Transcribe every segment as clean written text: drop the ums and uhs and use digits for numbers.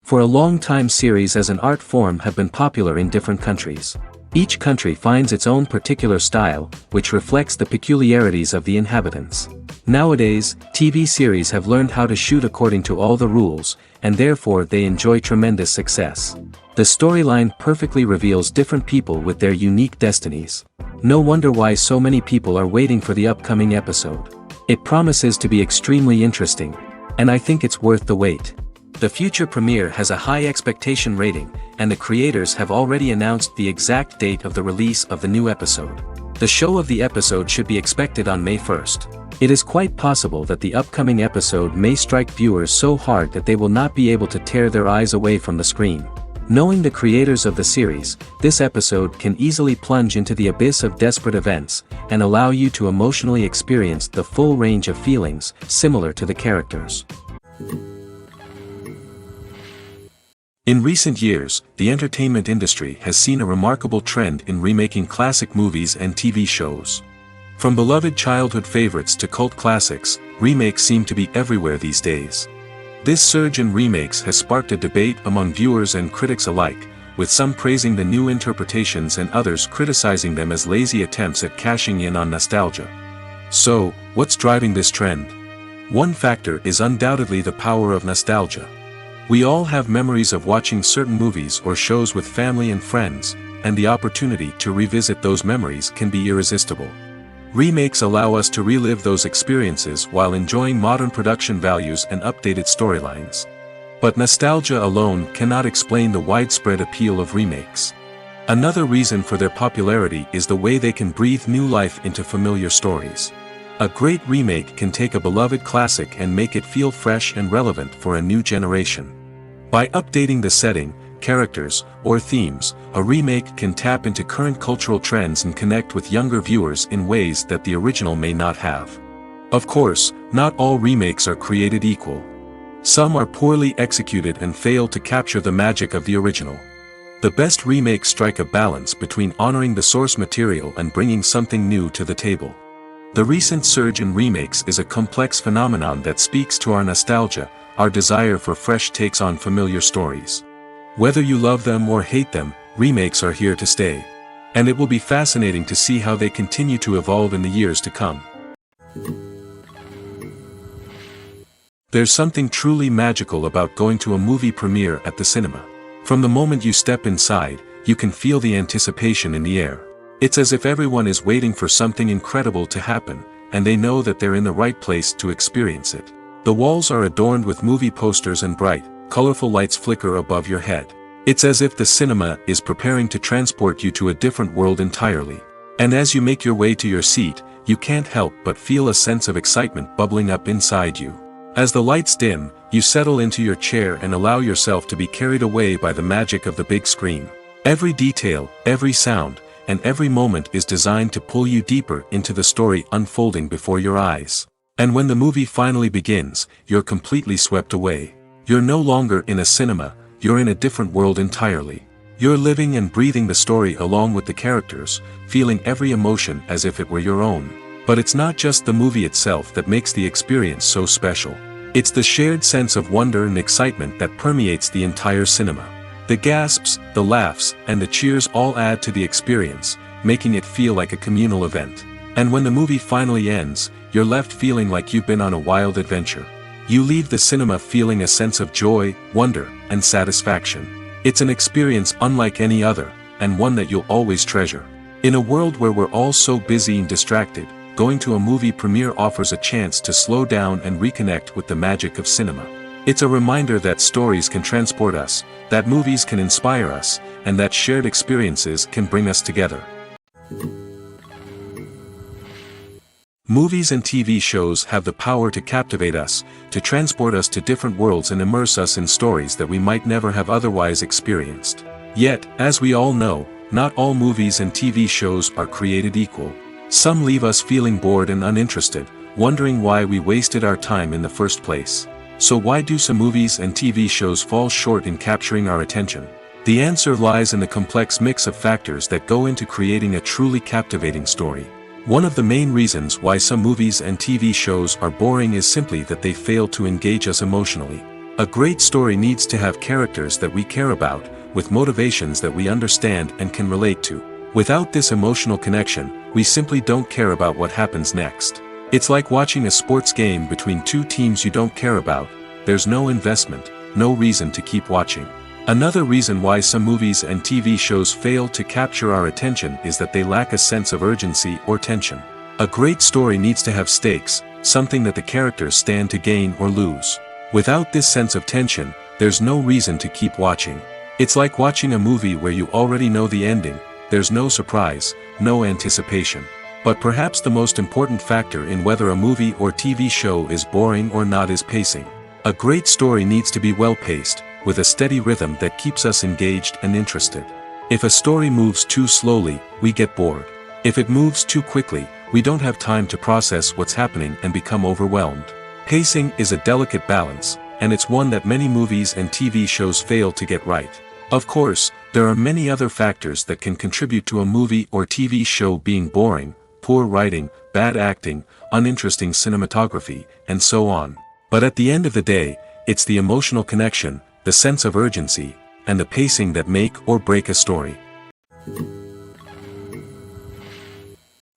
For a long time series as an art form have been popular in different countries. Each country finds its own particular style, which reflects the peculiarities of the inhabitants. Nowadays, TV series have learned how to shoot according to all the rules, and therefore they enjoy tremendous success. The storyline perfectly reveals different people with their unique destinies. No wonder why so many people are waiting for the upcoming episode. It promises to be extremely interesting, and I think it's worth the wait. The future premiere has a high expectation rating, and the creators have already announced the exact date of the release of the new episode. The show of the episode should be expected on May 1st. It is quite possible that the upcoming episode may strike viewers so hard that they will not be able to tear their eyes away from the screen. Knowing the creators of the series, this episode can easily plunge into the abyss of desperate events, and allow you to emotionally experience the full range of feelings, similar to the characters. In recent years, the entertainment industry has seen a remarkable trend in remaking classic movies and TV shows. From beloved childhood favorites to cult classics, remakes seem to be everywhere these days. This surge in remakes has sparked a debate among viewers and critics alike, with some praising the new interpretations and others criticizing them as lazy attempts at cashing in on nostalgia. So, what's driving this trend? One factor is undoubtedly the power of nostalgia. We all have memories of watching certain movies or shows with family and friends, and the opportunity to revisit those memories can be irresistible. Remakes allow us to relive those experiences while enjoying modern production values and updated storylines. But nostalgia alone cannot explain the widespread appeal of remakes. Another reason for their popularity is the way they can breathe new life into familiar stories. A great remake can take a beloved classic and make it feel fresh and relevant for a new generation. By updating the setting, characters, or themes, a remake can tap into current cultural trends and connect with younger viewers in ways that the original may not have. Of course, not all remakes are created equal. Some are poorly executed and fail to capture the magic of the original. The best remakes strike a balance between honoring the source material and bringing something new to the table. The recent surge in remakes is a complex phenomenon that speaks to our nostalgia, our desire for fresh takes on familiar stories. Whether you love them or hate them, remakes are here to stay. And it will be fascinating to see how they continue to evolve in the years to come. There's something truly magical about going to a movie premiere at the cinema. From the moment you step inside, you can feel the anticipation in the air. It's as if everyone is waiting for something incredible to happen, and they know that they're in the right place to experience it. The walls are adorned with movie posters and bright, colorful lights flicker above your head. It's as if the cinema is preparing to transport you to a different world entirely. And as you make your way to your seat, you can't help but feel a sense of excitement bubbling up inside you. As the lights dim, you settle into your chair and allow yourself to be carried away by the magic of the big screen. Every detail, every sound, and every moment is designed to pull you deeper into the story unfolding before your eyes. And when the movie finally begins, you're completely swept away. You're no longer in a cinema, you're in a different world entirely. You're living and breathing the story along with the characters, feeling every emotion as if it were your own. But it's not just the movie itself that makes the experience so special. It's the shared sense of wonder and excitement that permeates the entire cinema. The gasps, the laughs, and the cheers all add to the experience, making it feel like a communal event. And when the movie finally ends, you're left feeling like you've been on a wild adventure. You leave the cinema feeling a sense of joy, wonder, and satisfaction. It's an experience unlike any other, and one that you'll always treasure. In a world where we're all so busy and distracted, going to a movie premiere offers a chance to slow down and reconnect with the magic of cinema. It's a reminder that stories can transport us, that movies can inspire us, and that shared experiences can bring us together. Movies and TV shows have the power to captivate us, to transport us to different worlds and immerse us in stories that we might never have otherwise experienced. Yet, as we all know, not all movies and TV shows are created equal. Some leave us feeling bored and uninterested, wondering why we wasted our time in the first place. So why do some movies and TV shows fall short in capturing our attention? The answer lies in the complex mix of factors that go into creating a truly captivating story. One of the main reasons why some movies and TV shows are boring is simply that they fail to engage us emotionally. A great story needs to have characters that we care about, with motivations that we understand and can relate to. Without this emotional connection, we simply don't care about what happens next. It's like watching a sports game between two teams you don't care about. There's no investment, no reason to keep watching. Another reason why some movies and TV shows fail to capture our attention is that they lack a sense of urgency or tension. A great story needs to have stakes, something that the characters stand to gain or lose. Without this sense of tension, there's no reason to keep watching. It's like watching a movie where you already know the ending. There's no surprise, no anticipation. But perhaps the most important factor in whether a movie or TV show is boring or not is pacing. A great story needs to be well-paced, with a steady rhythm that keeps us engaged and interested. If a story moves too slowly, we get bored. If it moves too quickly, we don't have time to process what's happening and become overwhelmed. Pacing is a delicate balance, and it's one that many movies and TV shows fail to get right. Of course, there are many other factors that can contribute to a movie or TV show being boring: poor writing, bad acting, uninteresting cinematography, and so on. But at the end of the day, it's the emotional connection, the sense of urgency, and the pacing that make or break a story.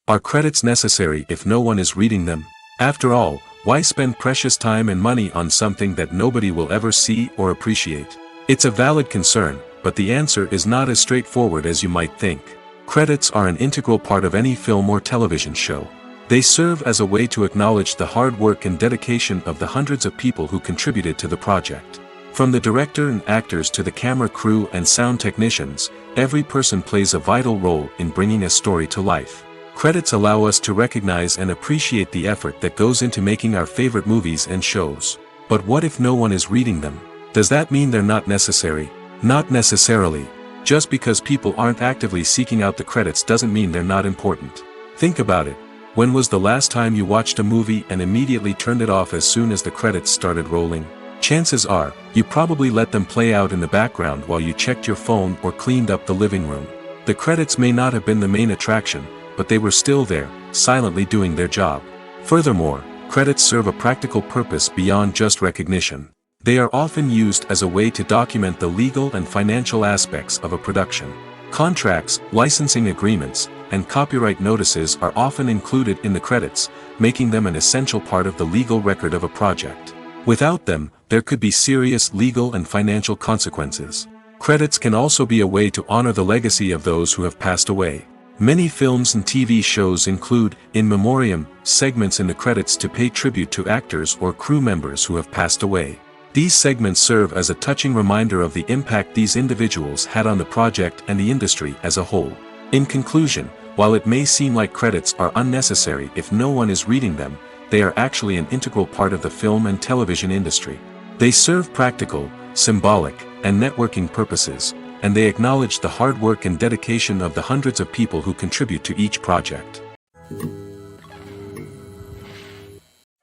Are credits necessary if no one is reading them? After all, why spend precious time and money on something that nobody will ever see or appreciate? It's a valid concern, but the answer is not as straightforward as you might think. Credits are an integral part of any film or television show. They serve as a way to acknowledge the hard work and dedication of the hundreds of people who contributed to the project. From the director and actors to the camera crew and sound technicians, every person plays a vital role in bringing a story to life. Credits allow us to recognize and appreciate the effort that goes into making our favorite movies and shows. But what if no one is reading them? Does that mean they're not necessary? Not necessarily. Just because people aren't actively seeking out the credits doesn't mean they're not important. Think about it. When was the last time you watched a movie and immediately turned it off as soon as the credits started rolling? Chances are, you probably let them play out in the background while you checked your phone or cleaned up the living room. The credits may not have been the main attraction, but they were still there, silently doing their job. Furthermore, credits serve a practical purpose beyond just recognition. They are often used as a way to document the legal and financial aspects of a production. Contracts, licensing agreements, and copyright notices are often included in the credits, making them an essential part of the legal record of a project. Without them, there could be serious legal and financial consequences. Credits can also be a way to honor the legacy of those who have passed away. Many films and TV shows include in memoriam segments in the credits to pay tribute to actors or crew members who have passed away. These segments serve as a touching reminder of the impact these individuals had on the project and the industry as a whole. In conclusion, while it may seem like credits are unnecessary if no one is reading them, they are actually an integral part of the film and television industry. They serve practical, symbolic, and networking purposes, and they acknowledge the hard work and dedication of the hundreds of people who contribute to each project.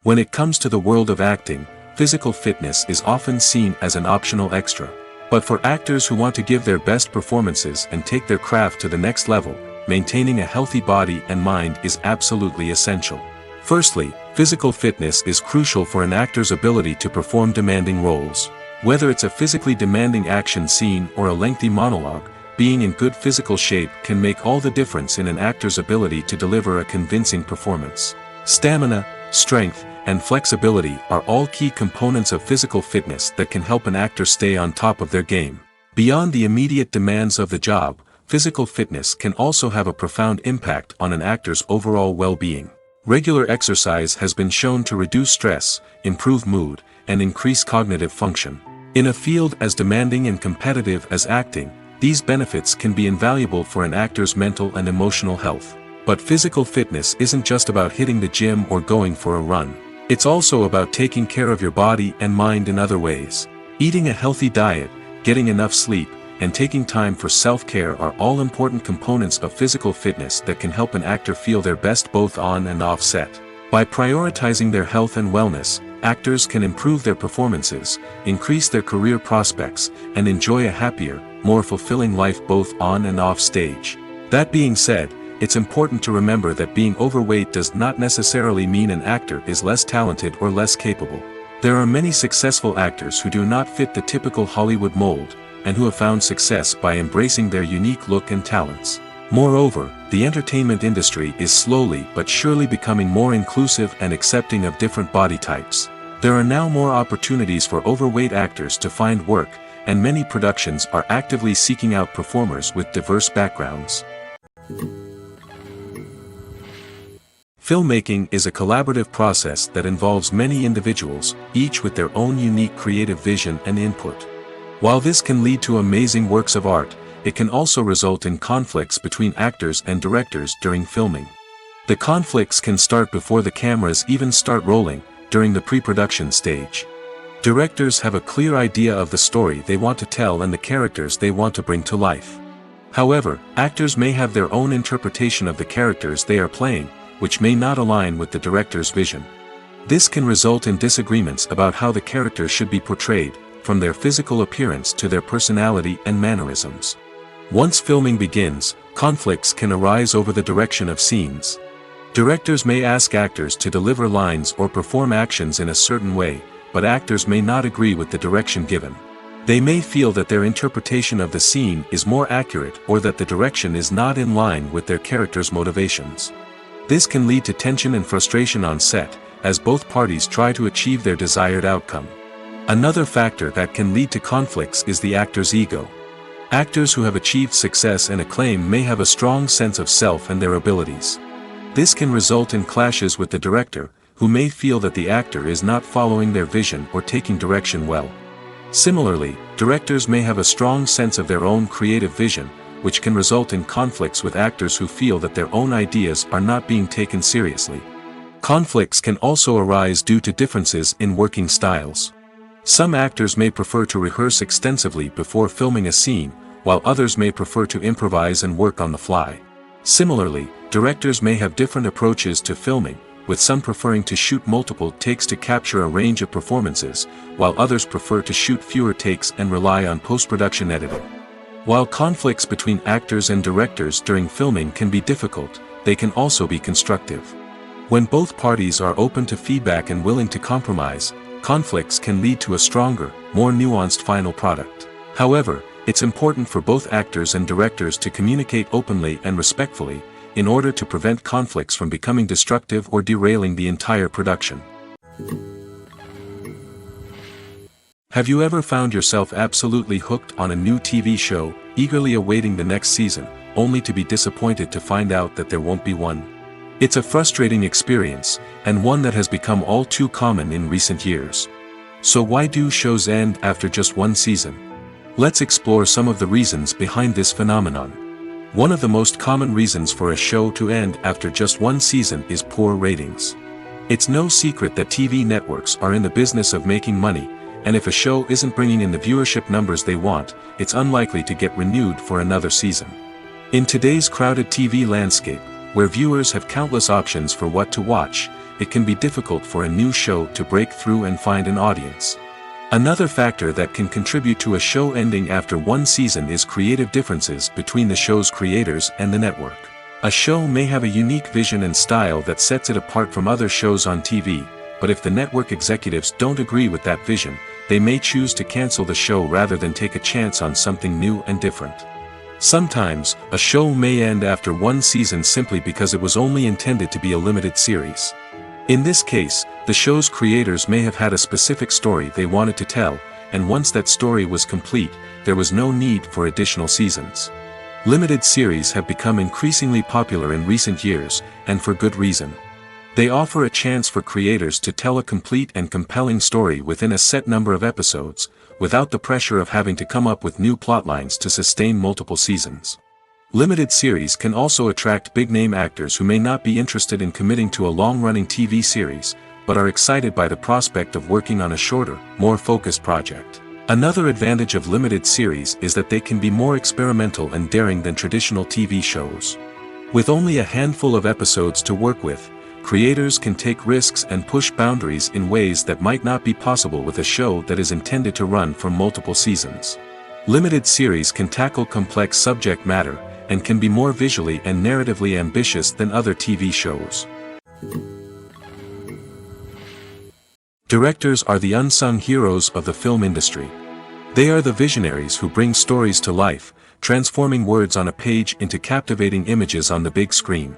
When it comes to the world of acting, physical fitness is often seen as an optional extra. But for actors who want to give their best performances and take their craft to the next level, maintaining a healthy body and mind is absolutely essential. Firstly, physical fitness is crucial for an actor's ability to perform demanding roles. Whether it's a physically demanding action scene or a lengthy monologue, being in good physical shape can make all the difference in an actor's ability to deliver a convincing performance. Stamina, strength, and flexibility are all key components of physical fitness that can help an actor stay on top of their game. Beyond the immediate demands of the job, physical fitness can also have a profound impact on an actor's overall well-being. Regular exercise has been shown to reduce stress, improve mood, and increase cognitive function. In a field as demanding and competitive as acting, these benefits can be invaluable for an actor's mental and emotional health. But physical fitness isn't just about hitting the gym or going for a run. It's also about taking care of your body and mind in other ways. Eating a healthy diet, getting enough sleep, and taking time for self-care are all important components of physical fitness that can help an actor feel their best both on and off set. By prioritizing their health and wellness, actors can improve their performances, increase their career prospects, and enjoy a happier, more fulfilling life both on and off stage. That being said, it's important to remember that being overweight does not necessarily mean an actor is less talented or less capable. There are many successful actors who do not fit the typical Hollywood mold, and who have found success by embracing their unique look and talents. Moreover, the entertainment industry is slowly but surely becoming more inclusive and accepting of different body types. There are now more opportunities for overweight actors to find work, and many productions are actively seeking out performers with diverse backgrounds. Filmmaking is a collaborative process that involves many individuals, each with their own unique creative vision and input. While this can lead to amazing works of art, it can also result in conflicts between actors and directors during filming. The conflicts can start before the cameras even start rolling, during the pre-production stage. Directors have a clear idea of the story they want to tell and the characters they want to bring to life. However, actors may have their own interpretation of the characters they are playing, which may not align with the director's vision. This can result in disagreements about how the characters should be portrayed, from their physical appearance to their personality and mannerisms. Once filming begins, conflicts can arise over the direction of scenes. Directors may ask actors to deliver lines or perform actions in a certain way, but actors may not agree with the direction given. They may feel that their interpretation of the scene is more accurate or that the direction is not in line with their character's motivations. This can lead to tension and frustration on set, as both parties try to achieve their desired outcome. Another factor that can lead to conflicts is the actor's ego. Actors who have achieved success and acclaim may have a strong sense of self and their abilities. This can result in clashes with the director, who may feel that the actor is not following their vision or taking direction well. Similarly, directors may have a strong sense of their own creative vision, which can result in conflicts with actors who feel that their own ideas are not being taken seriously. Conflicts can also arise due to differences in working styles. Some actors may prefer to rehearse extensively before filming a scene, while others may prefer to improvise and work on the fly. Similarly, directors may have different approaches to filming, with some preferring to shoot multiple takes to capture a range of performances, while others prefer to shoot fewer takes and rely on post-production editing. While conflicts between actors and directors during filming can be difficult, they can also be constructive. When both parties are open to feedback and willing to compromise, conflicts can lead to a stronger, more nuanced final product. However, it's important for both actors and directors to communicate openly and respectfully, in order to prevent conflicts from becoming destructive or derailing the entire production. Have you ever found yourself absolutely hooked on a new TV show, eagerly awaiting the next season, only to be disappointed to find out that there won't be one? It's a frustrating experience, and one that has become all too common in recent years. So why do shows end after just one season? Let's explore some of the reasons behind this phenomenon. One of the most common reasons for a show to end after just one season is poor ratings. It's no secret that TV networks are in the business of making money, and if a show isn't bringing in the viewership numbers they want, it's unlikely to get renewed for another season. In today's crowded TV landscape, where viewers have countless options for what to watch, it can be difficult for a new show to break through and find an audience. Another factor that can contribute to a show ending after one season is creative differences between the show's creators and the network. A show may have a unique vision and style that sets it apart from other shows on TV, but if the network executives don't agree with that vision, they may choose to cancel the show rather than take a chance on something new and different. Sometimes, a show may end after one season simply because it was only intended to be a limited series. In this case, the show's creators may have had a specific story they wanted to tell, and once that story was complete, there was no need for additional seasons. Limited series have become increasingly popular in recent years, and for good reason. They offer a chance for creators to tell a complete and compelling story within a set number of episodes, without the pressure of having to come up with new plotlines to sustain multiple seasons. Limited series can also attract big-name actors who may not be interested in committing to a long-running TV series, but are excited by the prospect of working on a shorter, more focused project. Another advantage of limited series is that they can be more experimental and daring than traditional TV shows. With only a handful of episodes to work with, creators can take risks and push boundaries in ways that might not be possible with a show that is intended to run for multiple seasons. Limited series can tackle complex subject matter, and can be more visually and narratively ambitious than other TV shows. Directors are the unsung heroes of the film industry. They are the visionaries who bring stories to life, transforming words on a page into captivating images on the big screen.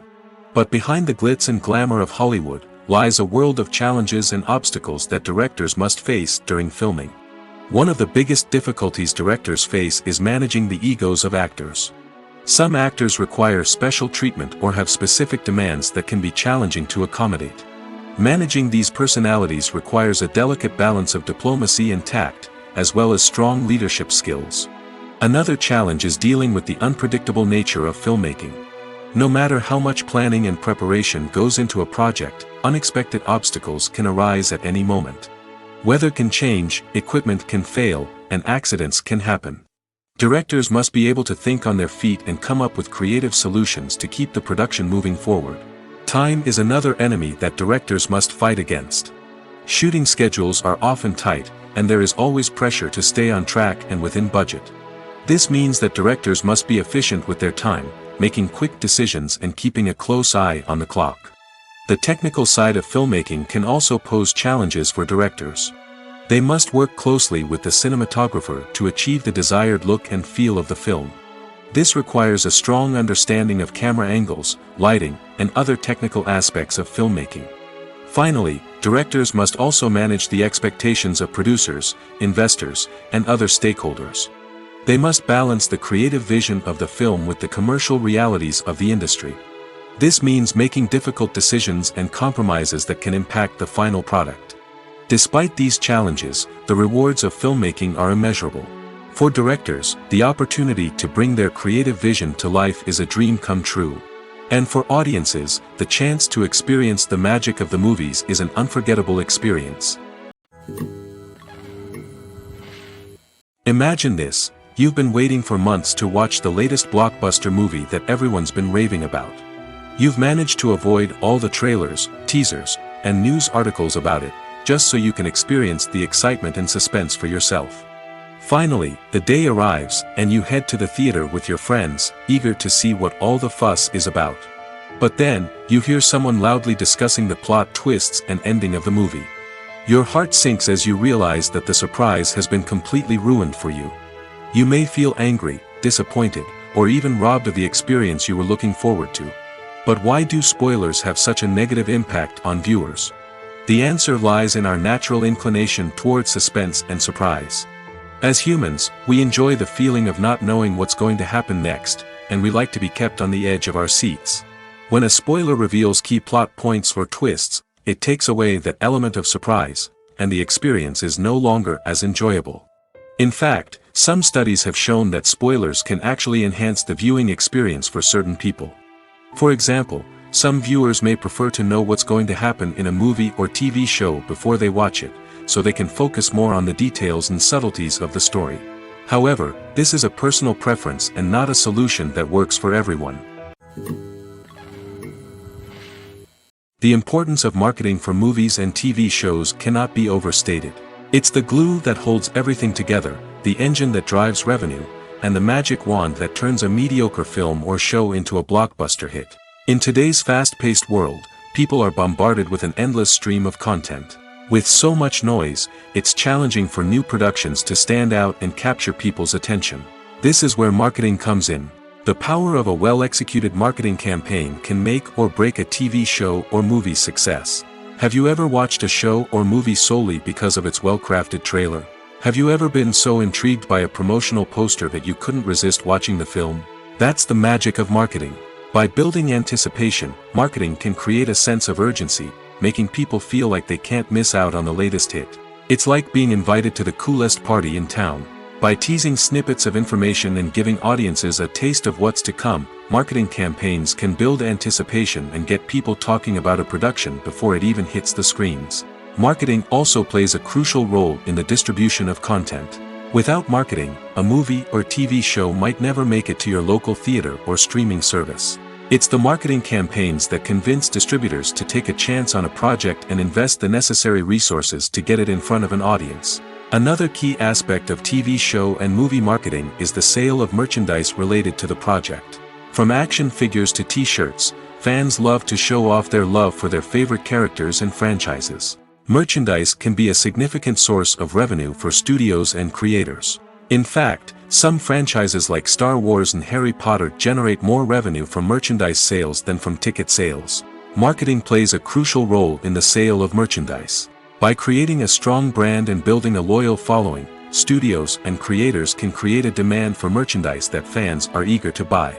But behind the glitz and glamour of Hollywood, lies a world of challenges and obstacles that directors must face during filming. One of the biggest difficulties directors face is managing the egos of actors. Some actors require special treatment or have specific demands that can be challenging to accommodate. Managing these personalities requires a delicate balance of diplomacy and tact, as well as strong leadership skills. Another challenge is dealing with the unpredictable nature of filmmaking. No matter how much planning and preparation goes into a project, unexpected obstacles can arise at any moment. Weather can change, equipment can fail, and accidents can happen. Directors must be able to think on their feet and come up with creative solutions to keep the production moving forward. Time is another enemy that directors must fight against. Shooting schedules are often tight, and there is always pressure to stay on track and within budget. This means that directors must be efficient with their time, making quick decisions and keeping a close eye on the clock. The technical side of filmmaking can also pose challenges for directors. They must work closely with the cinematographer to achieve the desired look and feel of the film. This requires a strong understanding of camera angles, lighting, and other technical aspects of filmmaking. Finally, directors must also manage the expectations of producers, investors, and other stakeholders. They must balance the creative vision of the film with the commercial realities of the industry. This means making difficult decisions and compromises that can impact the final product. Despite these challenges, the rewards of filmmaking are immeasurable. For directors, the opportunity to bring their creative vision to life is a dream come true. And for audiences, the chance to experience the magic of the movies is an unforgettable experience. Imagine this: you've been waiting for months to watch the latest blockbuster movie that everyone's been raving about. You've managed to avoid all the trailers, teasers, and news articles about it, just so you can experience the excitement and suspense for yourself. Finally, the day arrives, and you head to the theater with your friends, eager to see what all the fuss is about. But then, you hear someone loudly discussing the plot twists and ending of the movie. Your heart sinks as you realize that the surprise has been completely ruined for you. You may feel angry, disappointed, or even robbed of the experience you were looking forward to. But why do spoilers have such a negative impact on viewers? The answer lies in our natural inclination towards suspense and surprise. As humans, we enjoy the feeling of not knowing what's going to happen next, and we like to be kept on the edge of our seats. When a spoiler reveals key plot points or twists, it takes away that element of surprise, and the experience is no longer as enjoyable. In fact, some studies have shown that spoilers can actually enhance the viewing experience for certain people. For example, some viewers may prefer to know what's going to happen in a movie or TV show before they watch it, so they can focus more on the details and subtleties of the story. However, this is a personal preference and not a solution that works for everyone. The importance of marketing for movies and TV shows cannot be overstated. It's the glue that holds everything together, the engine that drives revenue, and the magic wand that turns a mediocre film or show into a blockbuster hit. In today's fast-paced world, people are bombarded with an endless stream of content. With so much noise, it's challenging for new productions to stand out and capture people's attention. This is where marketing comes in. The power of a well-executed marketing campaign can make or break a TV show or movie's success. Have you ever watched a show or movie solely because of its well-crafted trailer? Have you ever been so intrigued by a promotional poster that you couldn't resist watching the film? That's the magic of marketing. By building anticipation, marketing can create a sense of urgency, making people feel like they can't miss out on the latest hit. It's like being invited to the coolest party in town. By teasing snippets of information and giving audiences a taste of what's to come, marketing campaigns can build anticipation and get people talking about a production before it even hits the screens. Marketing also plays a crucial role in the distribution of content. Without marketing, a movie or TV show might never make it to your local theater or streaming service. It's the marketing campaigns that convince distributors to take a chance on a project and invest the necessary resources to get it in front of an audience. Another key aspect of TV show and movie marketing is the sale of merchandise related to the project. From action figures to t-shirts, fans love to show off their love for their favorite characters and franchises. Merchandise can be a significant source of revenue for studios and creators. In fact, some franchises like Star Wars and Harry Potter generate more revenue from merchandise sales than from ticket sales. Marketing plays a crucial role in the sale of merchandise. By creating a strong brand and building a loyal following, studios and creators can create a demand for merchandise that fans are eager to buy.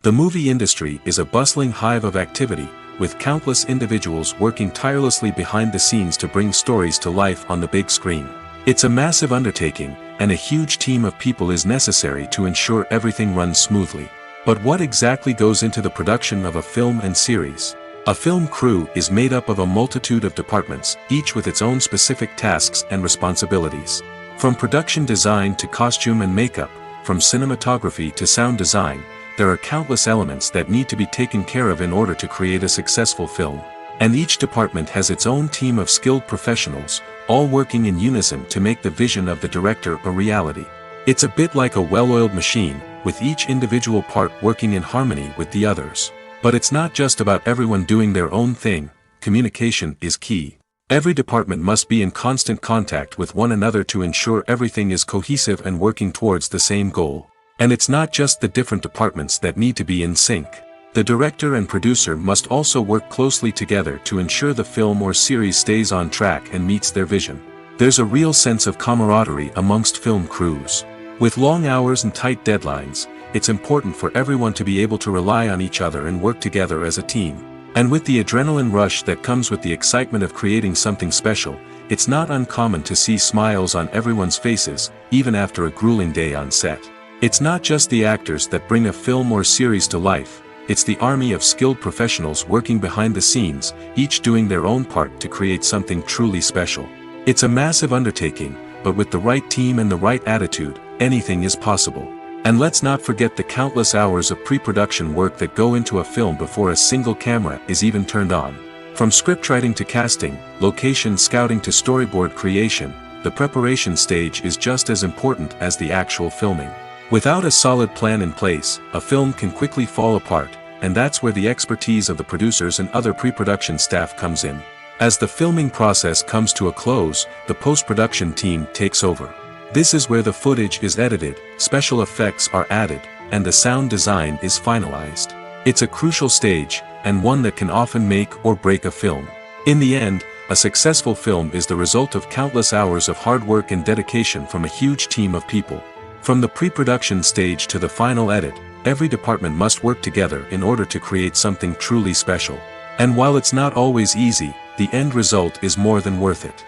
The movie industry is a bustling hive of activity, with countless individuals working tirelessly behind the scenes to bring stories to life on the big screen. It's a massive undertaking, and a huge team of people is necessary to ensure everything runs smoothly. But what exactly goes into the production of a film and series? A film crew is made up of a multitude of departments, each with its own specific tasks and responsibilities. From production design to costume and makeup, from cinematography to sound design, there are countless elements that need to be taken care of in order to create a successful film. And each department has its own team of skilled professionals, all working in unison to make the vision of the director a reality. It's a bit like a well-oiled machine, with each individual part working in harmony with the others. But it's not just about everyone doing their own thing. Communication is key. Every department must be in constant contact with one another to ensure everything is cohesive and working towards the same goal. And it's not just the different departments that need to be in sync. The director and producer must also work closely together to ensure the film or series stays on track and meets their vision. There's a real sense of camaraderie amongst film crews. With long hours and tight deadlines, it's important for everyone to be able to rely on each other and work together as a team. And with the adrenaline rush that comes with the excitement of creating something special, it's not uncommon to see smiles on everyone's faces, even after a grueling day on set. It's not just the actors that bring a film or series to life, it's the army of skilled professionals working behind the scenes, each doing their own part to create something truly special. It's a massive undertaking, but with the right team and the right attitude, anything is possible. And let's not forget the countless hours of pre-production work that go into a film before a single camera is even turned on. From scriptwriting to casting, location scouting to storyboard creation, the preparation stage is just as important as the actual filming. Without a solid plan in place, a film can quickly fall apart, and that's where the expertise of the producers and other pre-production staff comes in. As the filming process comes to a close, the post-production team takes over. This is where the footage is edited, special effects are added, and the sound design is finalized. It's a crucial stage, and one that can often make or break a film. In the end, a successful film is the result of countless hours of hard work and dedication from a huge team of people. From the pre-production stage to the final edit, every department must work together in order to create something truly special. And while it's not always easy, the end result is more than worth it.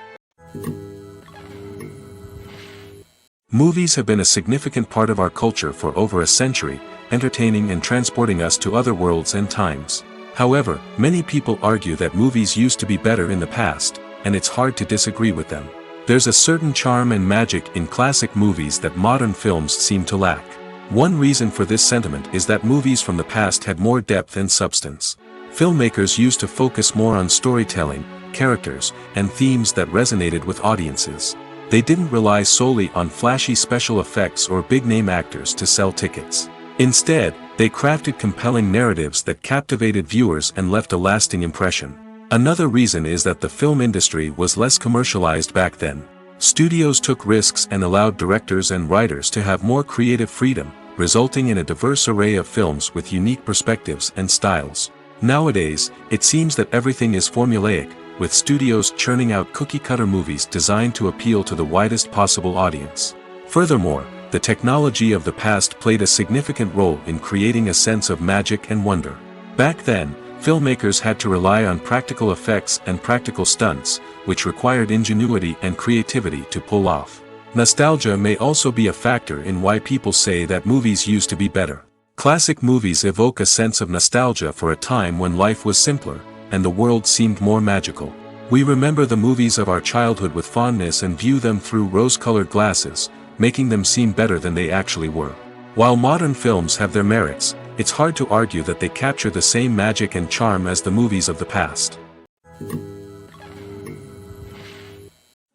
Movies have been a significant part of our culture for over a century, entertaining and transporting us to other worlds and times. However, many people argue that movies used to be better in the past, and it's hard to disagree with them. There's a certain charm and magic in classic movies that modern films seem to lack. One reason for this sentiment is that movies from the past had more depth and substance. Filmmakers used to focus more on storytelling, characters, and themes that resonated with audiences. They didn't rely solely on flashy special effects or big-name actors to sell tickets. Instead, they crafted compelling narratives that captivated viewers and left a lasting impression. Another reason is that the film industry was less commercialized back then. Studios took risks and allowed directors and writers to have more creative freedom, resulting in a diverse array of films with unique perspectives and styles. Nowadays, it seems that everything is formulaic, with studios churning out cookie-cutter movies designed to appeal to the widest possible audience. Furthermore, the technology of the past played a significant role in creating a sense of magic and wonder. Back then, filmmakers had to rely on practical effects and practical stunts, which required ingenuity and creativity to pull off. Nostalgia may also be a factor in why people say that movies used to be better. Classic movies evoke a sense of nostalgia for a time when life was simpler, and the world seemed more magical. We remember the movies of our childhood with fondness and view them through rose-colored glasses, making them seem better than they actually were. While modern films have their merits, it's hard to argue that they capture the same magic and charm as the movies of the past.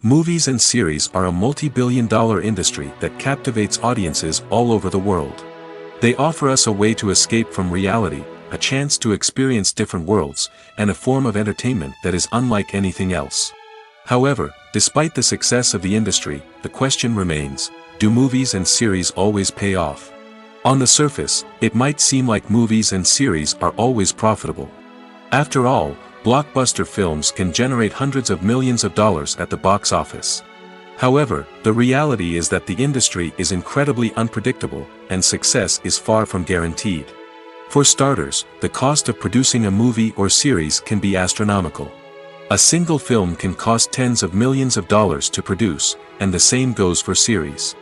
Movies and series are a multi-billion-dollar industry that captivates audiences all over the world. They offer us a way to escape from reality, a chance to experience different worlds, and a form of entertainment that is unlike anything else. However, despite the success of the industry, the question remains, do movies and series always pay off? On the surface, it might seem like movies and series are always profitable. After all, blockbuster films can generate hundreds of millions of dollars at the box office. However, the reality is that the industry is incredibly unpredictable, and success is far from guaranteed. For starters, the cost of producing a movie or series can be astronomical. A single film can cost tens of millions of dollars to produce, and the same goes for series.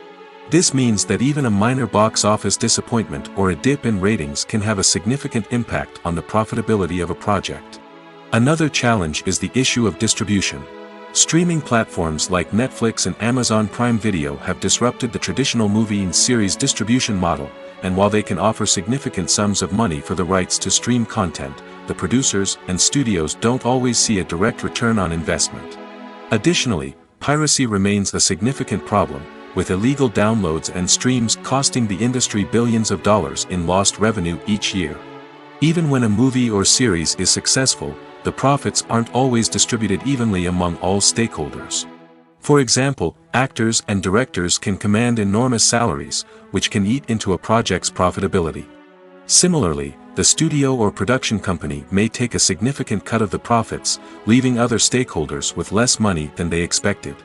This means that even a minor box office disappointment or a dip in ratings can have a significant impact on the profitability of a project. Another challenge is the issue of distribution. Streaming platforms like Netflix and Amazon Prime Video have disrupted the traditional movie and series distribution model, and while they can offer significant sums of money for the rights to stream content, the producers and studios don't always see a direct return on investment. Additionally, piracy remains a significant problem, with illegal downloads and streams costing the industry billions of dollars in lost revenue each year. Even when a movie or series is successful, the profits aren't always distributed evenly among all stakeholders. For example, actors and directors can command enormous salaries, which can eat into a project's profitability. Similarly, the studio or production company may take a significant cut of the profits, leaving other stakeholders with less money than they expected.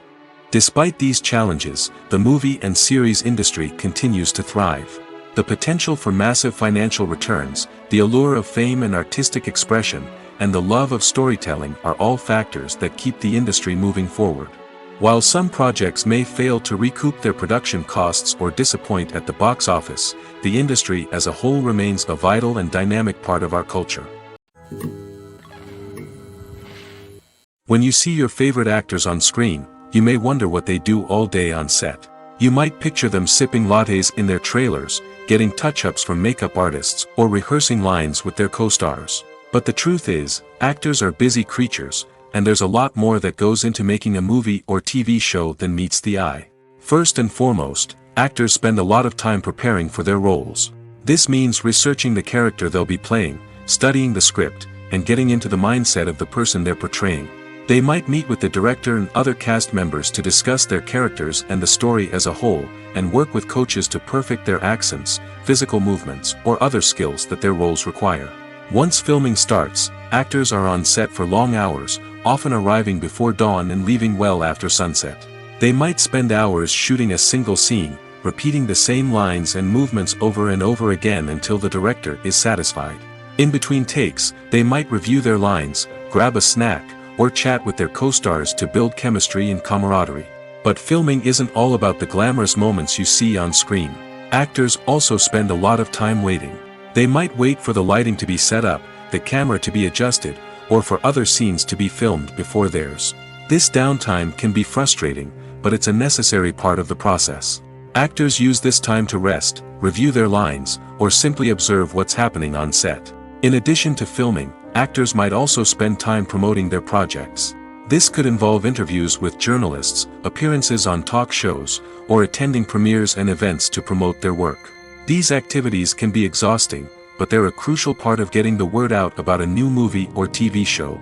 Despite these challenges, the movie and series industry continues to thrive. The potential for massive financial returns, the allure of fame and artistic expression, and the love of storytelling are all factors that keep the industry moving forward. While some projects may fail to recoup their production costs or disappoint at the box office, the industry as a whole remains a vital and dynamic part of our culture. When you see your favorite actors on screen, you may wonder what they do all day on set. You might picture them sipping lattes in their trailers, getting touch-ups from makeup artists, or rehearsing lines with their co-stars. But the truth is, actors are busy creatures, and there's a lot more that goes into making a movie or TV show than meets the eye. First and foremost, actors spend a lot of time preparing for their roles. This means researching the character they'll be playing, studying the script, and getting into the mindset of the person they're portraying. They might meet with the director and other cast members to discuss their characters and the story as a whole, and work with coaches to perfect their accents, physical movements, or other skills that their roles require. Once filming starts, actors are on set for long hours, often arriving before dawn and leaving well after sunset. They might spend hours shooting a single scene, repeating the same lines and movements over and over again until the director is satisfied. In between takes, they might review their lines, grab a snack, or chat with their co-stars to build chemistry and camaraderie. But filming isn't all about the glamorous moments you see on screen. Actors also spend a lot of time waiting. They might wait for the lighting to be set up, the camera to be adjusted, or for other scenes to be filmed before theirs. This downtime can be frustrating, but it's a necessary part of the process. Actors use this time to rest, review their lines, or simply observe what's happening on set. In addition to filming, actors might also spend time promoting their projects. This could involve interviews with journalists, appearances on talk shows, or attending premieres and events to promote their work. These activities can be exhausting, but they're a crucial part of getting the word out about a new movie or TV show.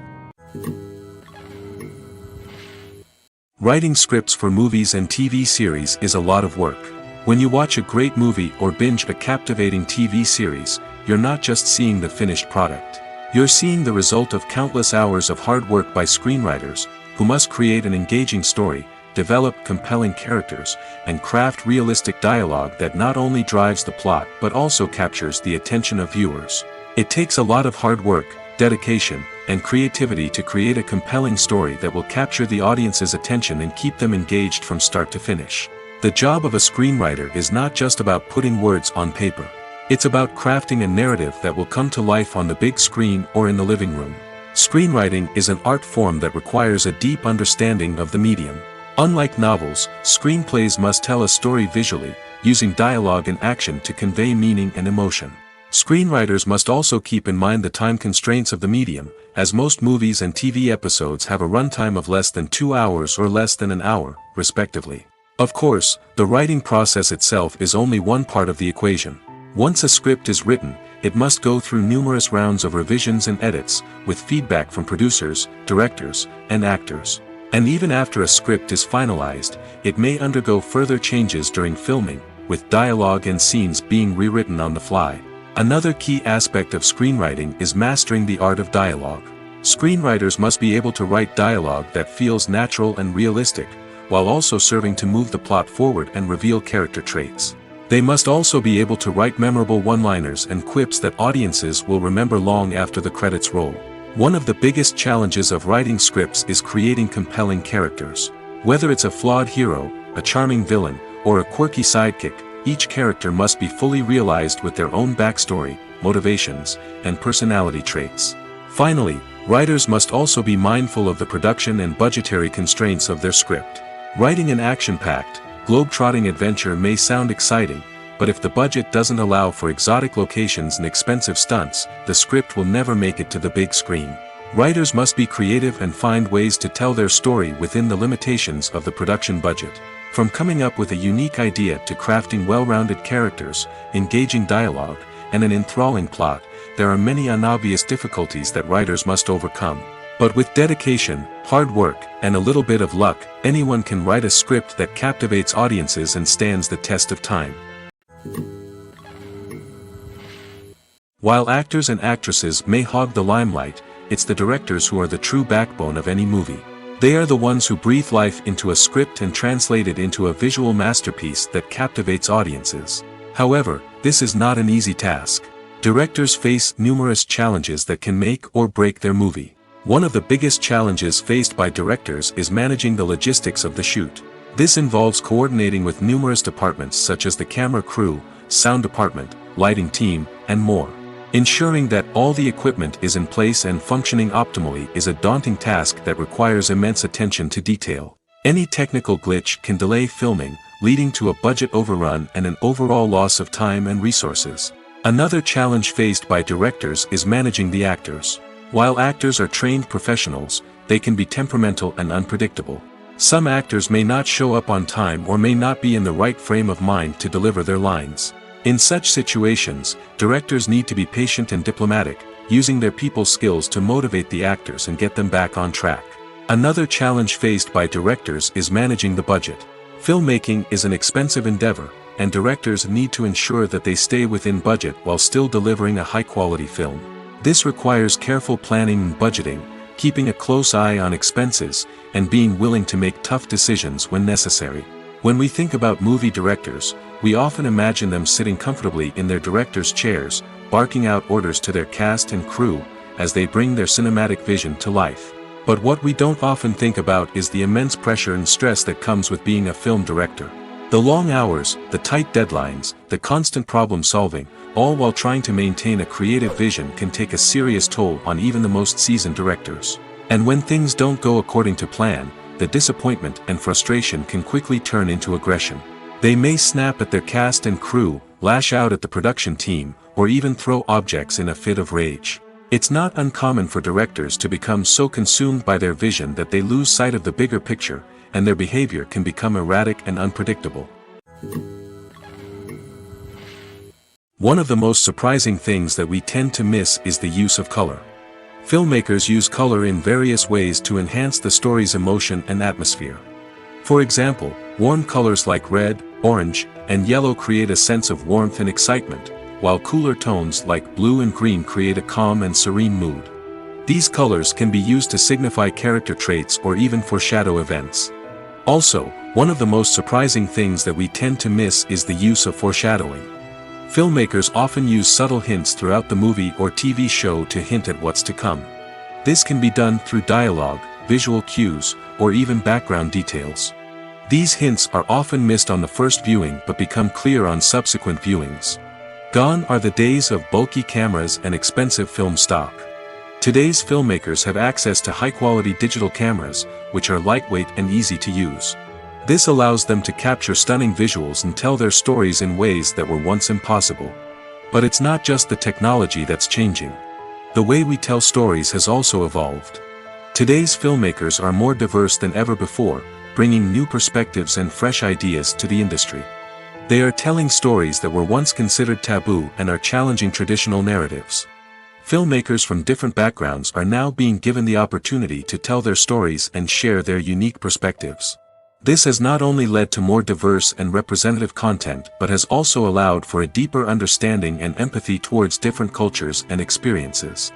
Writing scripts for movies and TV series is a lot of work. When you watch a great movie or binge a captivating TV series, you're not just seeing the finished product. You're seeing the result of countless hours of hard work by screenwriters, who must create an engaging story, develop compelling characters, and craft realistic dialogue that not only drives the plot but also captures the attention of viewers. It takes a lot of hard work, dedication, and creativity to create a compelling story that will capture the audience's attention and keep them engaged from start to finish. The job of a screenwriter is not just about putting words on paper. It's about crafting a narrative that will come to life on the big screen or in the living room. Screenwriting is an art form that requires a deep understanding of the medium. Unlike novels, screenplays must tell a story visually, using dialogue and action to convey meaning and emotion. Screenwriters must also keep in mind the time constraints of the medium, as most movies and TV episodes have a runtime of less than 2 hours or less than an hour, respectively. Of course, the writing process itself is only one part of the equation. Once a script is written, it must go through numerous rounds of revisions and edits, with feedback from producers, directors, and actors. And even after a script is finalized, it may undergo further changes during filming, with dialogue and scenes being rewritten on the fly. Another key aspect of screenwriting is mastering the art of dialogue. Screenwriters must be able to write dialogue that feels natural and realistic, while also serving to move the plot forward and reveal character traits. They must also be able to write memorable one-liners and quips that audiences will remember long after the credits roll. One of the biggest challenges of writing scripts is creating compelling characters. Whether it's a flawed hero, a charming villain, or a quirky sidekick, each character must be fully realized with their own backstory, motivations, and personality traits. Finally, writers must also be mindful of the production and budgetary constraints of their script. Writing an action-packed, globe-trotting adventure may sound exciting, but if the budget doesn't allow for exotic locations and expensive stunts, the script will never make it to the big screen. Writers must be creative and find ways to tell their story within the limitations of the production budget. From coming up with a unique idea to crafting well-rounded characters, engaging dialogue, and an enthralling plot, there are many unobvious difficulties that writers must overcome. But with dedication, hard work, and a little bit of luck, anyone can write a script that captivates audiences and stands the test of time. While actors and actresses may hog the limelight, it's the directors who are the true backbone of any movie. They are the ones who breathe life into a script and translate it into a visual masterpiece that captivates audiences. However, this is not an easy task. Directors face numerous challenges that can make or break their movie. One of the biggest challenges faced by directors is managing the logistics of the shoot. This involves coordinating with numerous departments such as the camera crew, sound department, lighting team, and more. Ensuring that all the equipment is in place and functioning optimally is a daunting task that requires immense attention to detail. Any technical glitch can delay filming, leading to a budget overrun and an overall loss of time and resources. Another challenge faced by directors is managing the actors. While actors are trained professionals, they can be temperamental and unpredictable. Some actors may not show up on time or may not be in the right frame of mind to deliver their lines. In such situations, directors need to be patient and diplomatic, using their people skills to motivate the actors and get them back on track. Another challenge faced by directors is managing the budget. Filmmaking is an expensive endeavor, and directors need to ensure that they stay within budget while still delivering a high-quality film. This requires careful planning and budgeting, keeping a close eye on expenses, and being willing to make tough decisions when necessary. When we think about movie directors, we often imagine them sitting comfortably in their director's chairs, barking out orders to their cast and crew, as they bring their cinematic vision to life. But what we don't often think about is the immense pressure and stress that comes with being a film director. The long hours, the tight deadlines, the constant problem solving, all while trying to maintain a creative vision can take a serious toll on even the most seasoned directors. And when things don't go according to plan, the disappointment and frustration can quickly turn into aggression. They may snap at their cast and crew, lash out at the production team, or even throw objects in a fit of rage. It's not uncommon for directors to become so consumed by their vision that they lose sight of the bigger picture, and their behavior can become erratic and unpredictable. One of the most surprising things that we tend to miss is the use of color. Filmmakers use color in various ways to enhance the story's emotion and atmosphere. For example, warm colors like red, orange, and yellow create a sense of warmth and excitement, while cooler tones like blue and green create a calm and serene mood. These colors can be used to signify character traits or even foreshadow events. Also, one of the most surprising things that we tend to miss is the use of foreshadowing. Filmmakers often use subtle hints throughout the movie or TV show to hint at what's to come. This can be done through dialogue, visual cues, or even background details. These hints are often missed on the first viewing but become clear on subsequent viewings. Gone are the days of bulky cameras and expensive film stock. Today's filmmakers have access to high-quality digital cameras, which are lightweight and easy to use. This allows them to capture stunning visuals and tell their stories in ways that were once impossible. But it's not just the technology that's changing. The way we tell stories has also evolved. Today's filmmakers are more diverse than ever before, bringing new perspectives and fresh ideas to the industry. They are telling stories that were once considered taboo and are challenging traditional narratives. Filmmakers from different backgrounds are now being given the opportunity to tell their stories and share their unique perspectives. This has not only led to more diverse and representative content but has also allowed for a deeper understanding and empathy towards different cultures and experiences.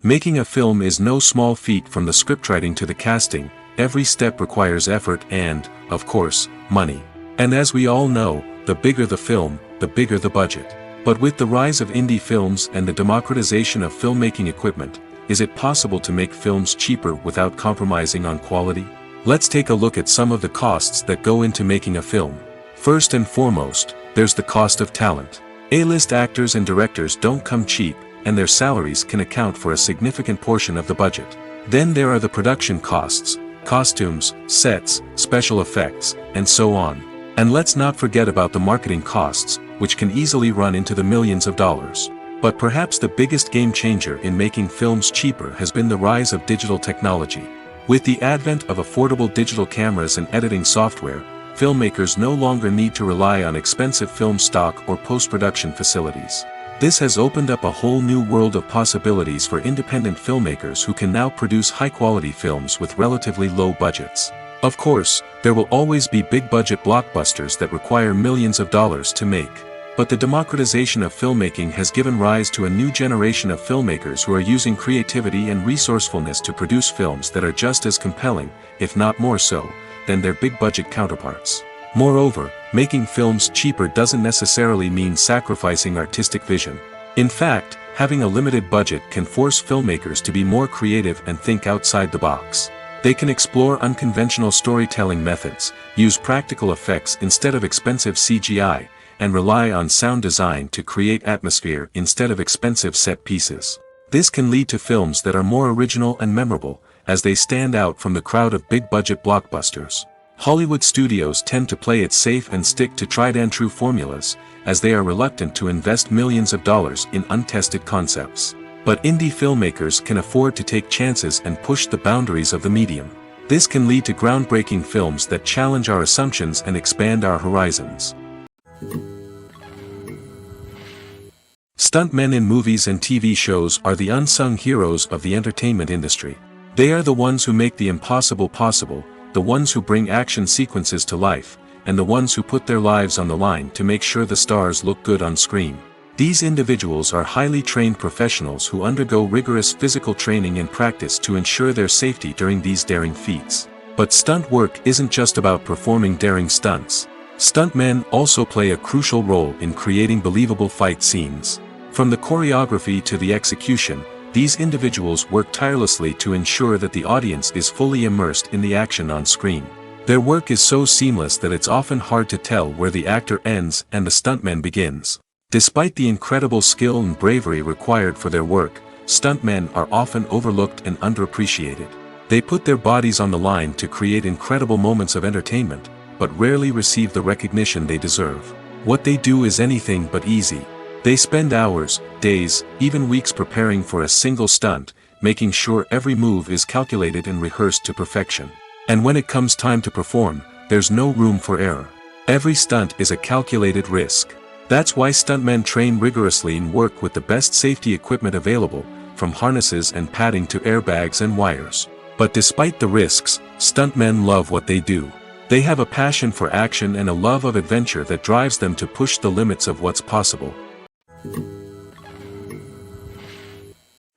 Making a film is no small feat. From the scriptwriting to the casting, every step requires effort and, of course, money. And as we all know, the bigger the film, the bigger the budget. But with the rise of indie films and the democratization of filmmaking equipment, is it possible to make films cheaper without compromising on quality? Let's take a look at some of the costs that go into making a film. First and foremost, there's the cost of talent. A-list actors and directors don't come cheap, and their salaries can account for a significant portion of the budget. Then there are the production costs, costumes, sets, special effects, and so on. And let's not forget about the marketing costs, which can easily run into the millions of dollars. But perhaps the biggest game changer in making films cheaper has been the rise of digital technology. With the advent of affordable digital cameras and editing software, filmmakers no longer need to rely on expensive film stock or post-production facilities. This has opened up a whole new world of possibilities for independent filmmakers who can now produce high-quality films with relatively low budgets. Of course, there will always be big-budget blockbusters that require millions of dollars to make. But the democratization of filmmaking has given rise to a new generation of filmmakers who are using creativity and resourcefulness to produce films that are just as compelling, if not more so, than their big-budget counterparts. Moreover, making films cheaper doesn't necessarily mean sacrificing artistic vision. In fact, having a limited budget can force filmmakers to be more creative and think outside the box. They can explore unconventional storytelling methods, use practical effects instead of expensive CGI, and rely on sound design to create atmosphere instead of expensive set pieces. This can lead to films that are more original and memorable, as they stand out from the crowd of big-budget blockbusters. Hollywood studios tend to play it safe and stick to tried-and-true formulas, as they are reluctant to invest millions of dollars in untested concepts. But indie filmmakers can afford to take chances and push the boundaries of the medium. This can lead to groundbreaking films that challenge our assumptions and expand our horizons. Stuntmen in movies and TV shows are the unsung heroes of the entertainment industry. They are the ones who make the impossible possible, the ones who bring action sequences to life, and the ones who put their lives on the line to make sure the stars look good on screen. These individuals are highly trained professionals who undergo rigorous physical training and practice to ensure their safety during these daring feats. But stunt work isn't just about performing daring stunts. Stuntmen also play a crucial role in creating believable fight scenes. From the choreography to the execution, these individuals work tirelessly to ensure that the audience is fully immersed in the action on screen. Their work is so seamless that it's often hard to tell where the actor ends and the stuntman begins. Despite the incredible skill and bravery required for their work, stuntmen are often overlooked and underappreciated. They put their bodies on the line to create incredible moments of entertainment, but rarely receive the recognition they deserve. What they do is anything but easy. They spend hours, days, even weeks preparing for a single stunt, making sure every move is calculated and rehearsed to perfection. And when it comes time to perform, there's no room for error. Every stunt is a calculated risk. That's why stuntmen train rigorously and work with the best safety equipment available, from harnesses and padding to airbags and wires. But despite the risks, stuntmen love what they do. They have a passion for action and a love of adventure that drives them to push the limits of what's possible.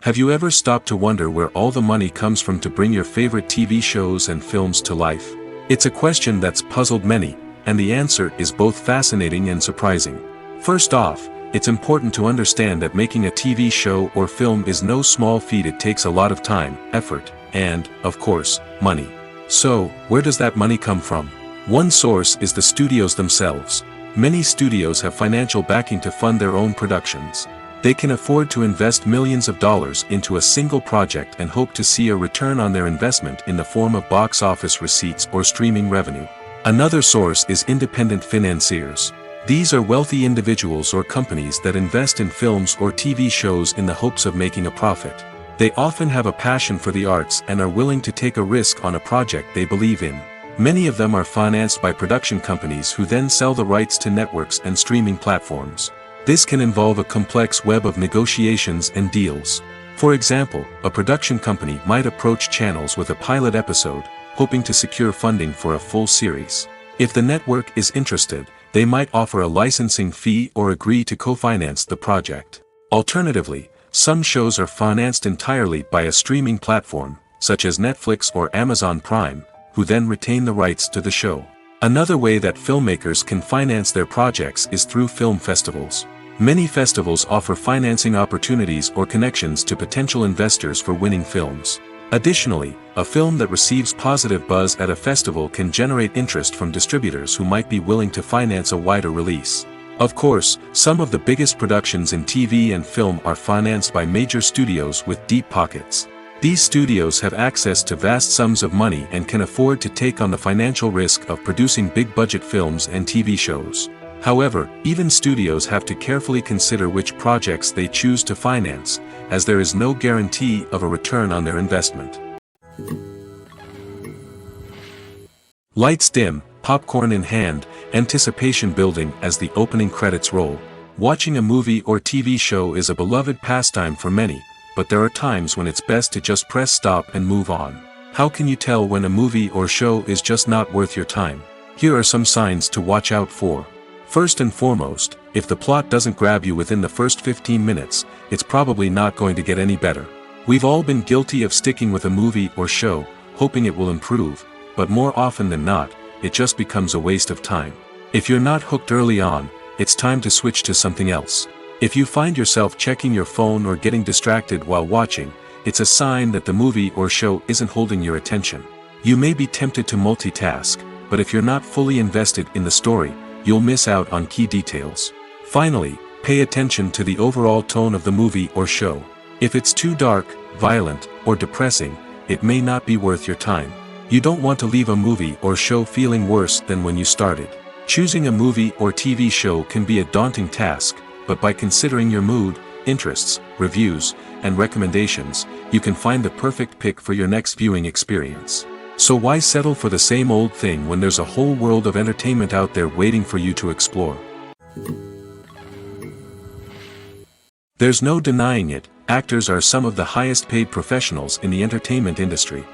Have you ever stopped to wonder where all the money comes from to bring your favorite TV shows and films to life? It's a question that's puzzled many, and the answer is both fascinating and surprising. First off, it's important to understand that making a TV show or film is no small feat. It takes a lot of time, effort, and, of course, money. So, where does that money come from? One source is the studios themselves. Many studios have financial backing to fund their own productions. They can afford to invest millions of dollars into a single project and hope to see a return on their investment in the form of box office receipts or streaming revenue. Another source is independent financiers. These are wealthy individuals or companies that invest in films or TV shows in the hopes of making a profit. They often have a passion for the arts and are willing to take a risk on a project they believe in. Many of them are financed by production companies who then sell the rights to networks and streaming platforms. This can involve a complex web of negotiations and deals. For example, a production company might approach channels with a pilot episode, hoping to secure funding for a full series. If the network is interested, they might offer a licensing fee or agree to co-finance the project. Alternatively, some shows are financed entirely by a streaming platform, such as Netflix or Amazon Prime, who then retain the rights to the show. Another way that filmmakers can finance their projects is through film festivals. Many festivals offer financing opportunities or connections to potential investors for winning films. Additionally, a film that receives positive buzz at a festival can generate interest from distributors who might be willing to finance a wider release. Of course, some of the biggest productions in TV and film are financed by major studios with deep pockets. These studios have access to vast sums of money and can afford to take on the financial risk of producing big-budget films and TV shows. However, even studios have to carefully consider which projects they choose to finance, as there is no guarantee of a return on their investment. Lights dim, popcorn in hand, anticipation building as the opening credits roll. Watching a movie or TV show is a beloved pastime for many, but there are times when it's best to just press stop and move on. How can you tell when a movie or show is just not worth your time? Here are some signs to watch out for. First and foremost, if the plot doesn't grab you within the first 15 minutes, it's probably not going to get any better. We've all been guilty of sticking with a movie or show, hoping it will improve, but more often than not, it just becomes a waste of time. If you're not hooked early on, it's time to switch to something else. If you find yourself checking your phone or getting distracted while watching, it's a sign that the movie or show isn't holding your attention. You may be tempted to multitask, but if you're not fully invested in the story, you'll miss out on key details. Finally, pay attention to the overall tone of the movie or show. If it's too dark, violent, or depressing, it may not be worth your time. You don't want to leave a movie or show feeling worse than when you started. Choosing a movie or TV show can be a daunting task, but by considering your mood, interests, reviews, and recommendations, you can find the perfect pick for your next viewing experience. So why settle for the same old thing when there's a whole world of entertainment out there waiting for you to explore? There's no denying it, actors are some of the highest paid professionals in the entertainment industry.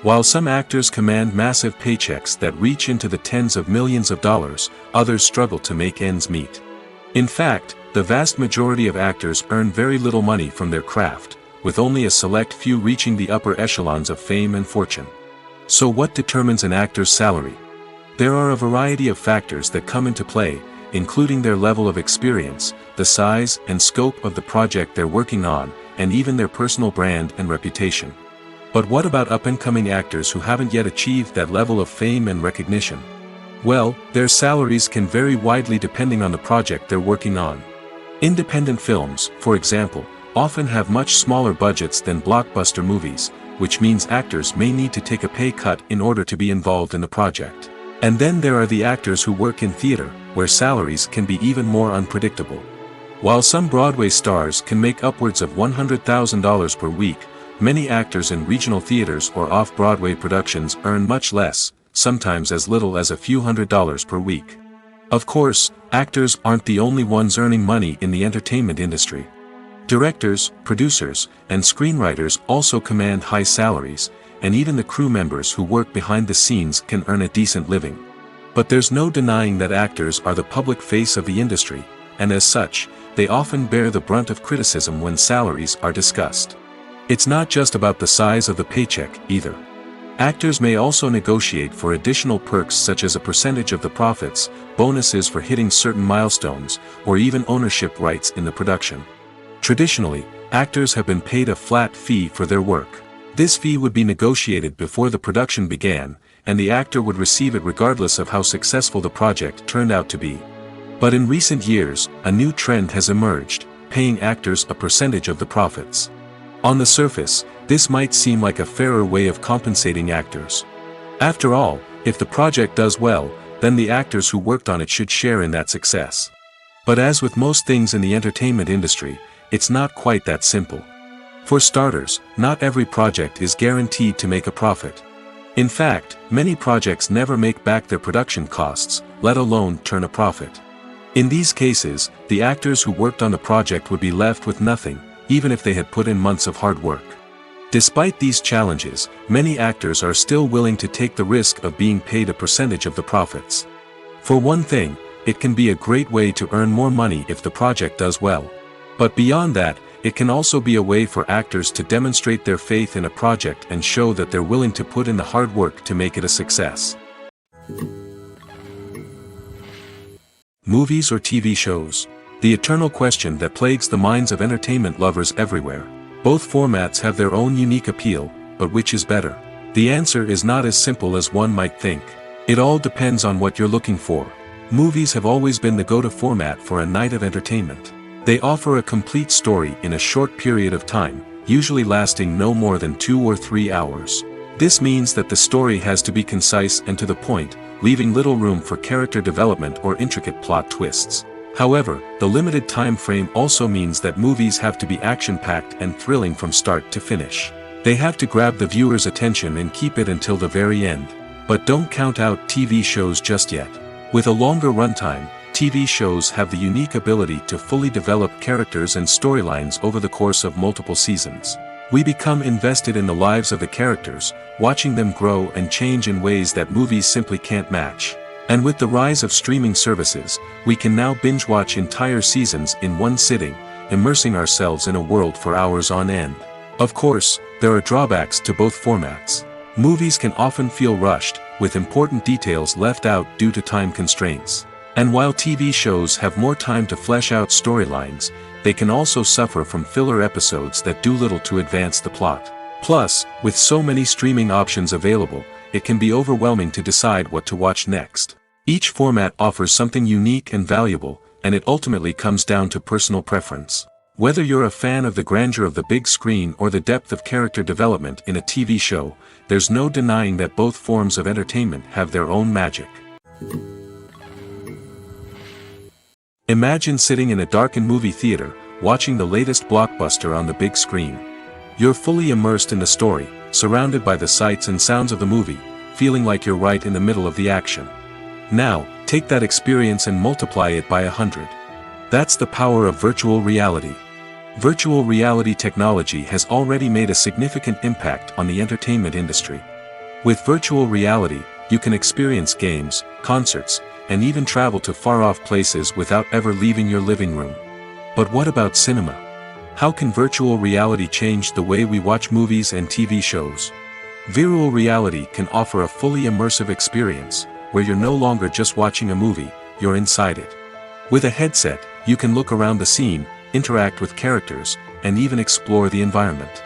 While some actors command massive paychecks that reach into the tens of millions of dollars, others struggle to make ends meet. In fact, the vast majority of actors earn very little money from their craft, with only a select few reaching the upper echelons of fame and fortune. So what determines an actor's salary? There are a variety of factors that come into play, including their level of experience, the size and scope of the project they're working on, and even their personal brand and reputation. But what about up-and-coming actors who haven't yet achieved that level of fame and recognition? Well, their salaries can vary widely depending on the project they're working on. Independent films, for example, often have much smaller budgets than blockbuster movies, which means actors may need to take a pay cut in order to be involved in the project. And then there are the actors who work in theater, where salaries can be even more unpredictable. While some Broadway stars can make upwards of $100,000 per week, many actors in regional theaters or off-Broadway productions earn much less, sometimes as little as a few $100s per week. Of course, actors aren't the only ones earning money in the entertainment industry. Directors, producers, and screenwriters also command high salaries, and even the crew members who work behind the scenes can earn a decent living. But there's no denying that actors are the public face of the industry, and as such, they often bear the brunt of criticism when salaries are discussed. It's not just about the size of the paycheck, either. Actors may also negotiate for additional perks such as a percentage of the profits, bonuses for hitting certain milestones, or even ownership rights in the production. Traditionally, actors have been paid a flat fee for their work. This fee would be negotiated before the production began, and the actor would receive it regardless of how successful the project turned out to be. But in recent years, a new trend has emerged, paying actors a percentage of the profits. On the surface, this might seem like a fairer way of compensating actors. After all, if the project does well, then the actors who worked on it should share in that success. But as with most things in the entertainment industry, it's not quite that simple. For starters, not every project is guaranteed to make a profit. In fact, many projects never make back their production costs, let alone turn a profit. In these cases, the actors who worked on the project would be left with nothing, even if they had put in months of hard work. Despite these challenges, many actors are still willing to take the risk of being paid a percentage of the profits. For one thing, it can be a great way to earn more money if the project does well. But beyond that, it can also be a way for actors to demonstrate their faith in a project and show that they're willing to put in the hard work to make it a success. Movies or TV shows? The eternal question that plagues the minds of entertainment lovers everywhere. Both formats have their own unique appeal, but which is better? The answer is not as simple as one might think. It all depends on what you're looking for. Movies have always been the go-to format for a night of entertainment. They offer a complete story in a short period of time, usually lasting no more than 2 or 3 hours. This means that the story has to be concise and to the point, leaving little room for character development or intricate plot twists. However, the limited time frame also means that movies have to be action-packed and thrilling from start to finish. They have to grab the viewer's attention and keep it until the very end. But don't count out TV shows just yet. With a longer runtime, TV shows have the unique ability to fully develop characters and storylines over the course of multiple seasons. We become invested in the lives of the characters, watching them grow and change in ways that movies simply can't match. And with the rise of streaming services, we can now binge-watch entire seasons in one sitting, immersing ourselves in a world for hours on end. Of course, there are drawbacks to both formats. Movies can often feel rushed, with important details left out due to time constraints. And while TV shows have more time to flesh out storylines, they can also suffer from filler episodes that do little to advance the plot. Plus, with so many streaming options available, it can be overwhelming to decide what to watch next. Each format offers something unique and valuable, and it ultimately comes down to personal preference. Whether you're a fan of the grandeur of the big screen or the depth of character development in a TV show, there's no denying that both forms of entertainment have their own magic. Imagine sitting in a darkened movie theater, watching the latest blockbuster on the big screen. You're fully immersed in the story, surrounded by the sights and sounds of the movie, feeling like you're right in the middle of the action. Now, take that experience and multiply it by 100. That's the power of virtual reality. Virtual reality technology has already made a significant impact on the entertainment industry. With virtual reality, you can experience games, concerts, and even travel to far-off places without ever leaving your living room. But what about cinema? How can virtual reality change the way we watch movies and TV shows? Virtual reality can offer a fully immersive experience, where you're no longer just watching a movie, you're inside it. With a headset, you can look around the scene, interact with characters, and even explore the environment.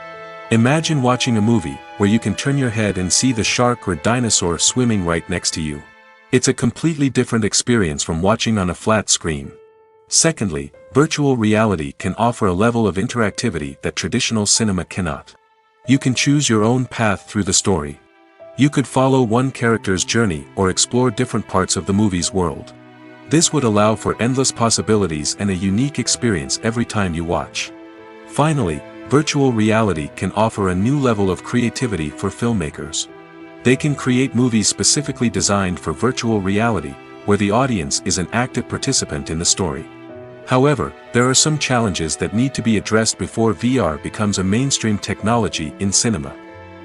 Imagine watching a movie, where you can turn your head and see the shark or dinosaur swimming right next to you. It's a completely different experience from watching on a flat screen. Secondly, virtual reality can offer a level of interactivity that traditional cinema cannot. You can choose your own path through the story. You could follow one character's journey or explore different parts of the movie's world. This would allow for endless possibilities and a unique experience every time you watch. Finally, virtual reality can offer a new level of creativity for filmmakers. They can create movies specifically designed for virtual reality, where the audience is an active participant in the story. However, there are some challenges that need to be addressed before VR becomes a mainstream technology in cinema.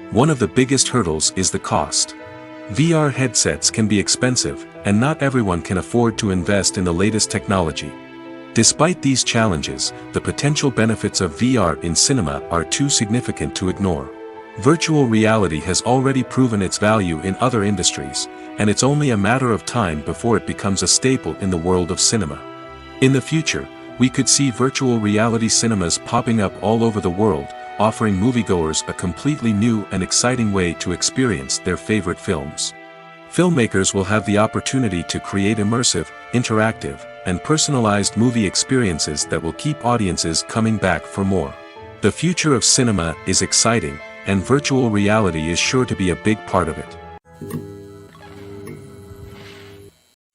One of the biggest hurdles is the cost. VR headsets can be expensive, and not everyone can afford to invest in the latest technology. Despite these challenges, the potential benefits of VR in cinema are too significant to ignore. Virtual reality has already proven its value in other industries, and it's only a matter of time before it becomes a staple in the world of cinema. In the future, we could see virtual reality cinemas popping up all over the world, offering moviegoers a completely new and exciting way to experience their favorite films. Filmmakers will have the opportunity to create immersive, interactive, and personalized movie experiences that will keep audiences coming back for more. The future of cinema is exciting, and virtual reality is sure to be a big part of it.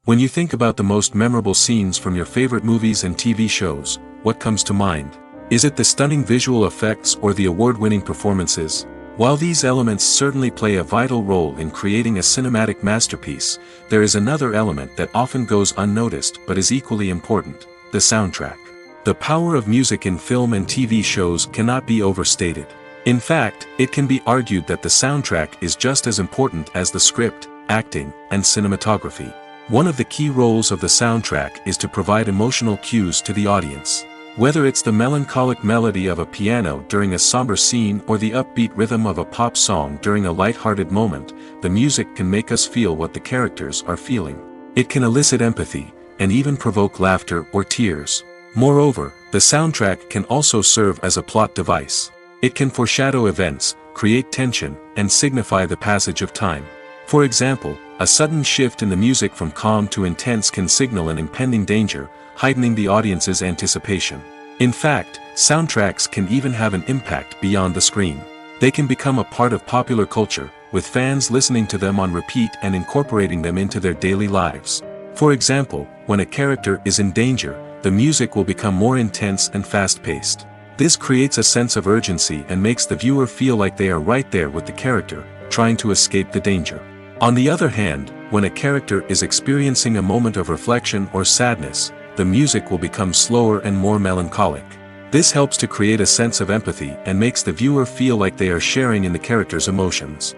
When you think about the most memorable scenes from your favorite movies and TV shows, what comes to mind? Is it the stunning visual effects or the award-winning performances? While these elements certainly play a vital role in creating a cinematic masterpiece, there is another element that often goes unnoticed but is equally important: the soundtrack. The power of music in film and TV shows cannot be overstated. In fact, it can be argued that the soundtrack is just as important as the script, acting, and cinematography. One of the key roles of the soundtrack is to provide emotional cues to the audience. Whether it's the melancholic melody of a piano during a somber scene or the upbeat rhythm of a pop song during a light-hearted moment, the music can make us feel what the characters are feeling. It can elicit empathy, and even provoke laughter or tears. Moreover, the soundtrack can also serve as a plot device. It can foreshadow events, create tension, and signify the passage of time. For example, a sudden shift in the music from calm to intense can signal an impending danger, heightening the audience's anticipation. In fact, soundtracks can even have an impact beyond the screen. They can become a part of popular culture, with fans listening to them on repeat and incorporating them into their daily lives. For example, when a character is in danger, the music will become more intense and fast-paced. This creates a sense of urgency and makes the viewer feel like they are right there with the character, trying to escape the danger. On the other hand, when a character is experiencing a moment of reflection or sadness, the music will become slower and more melancholic. This helps to create a sense of empathy and makes the viewer feel like they are sharing in the character's emotions.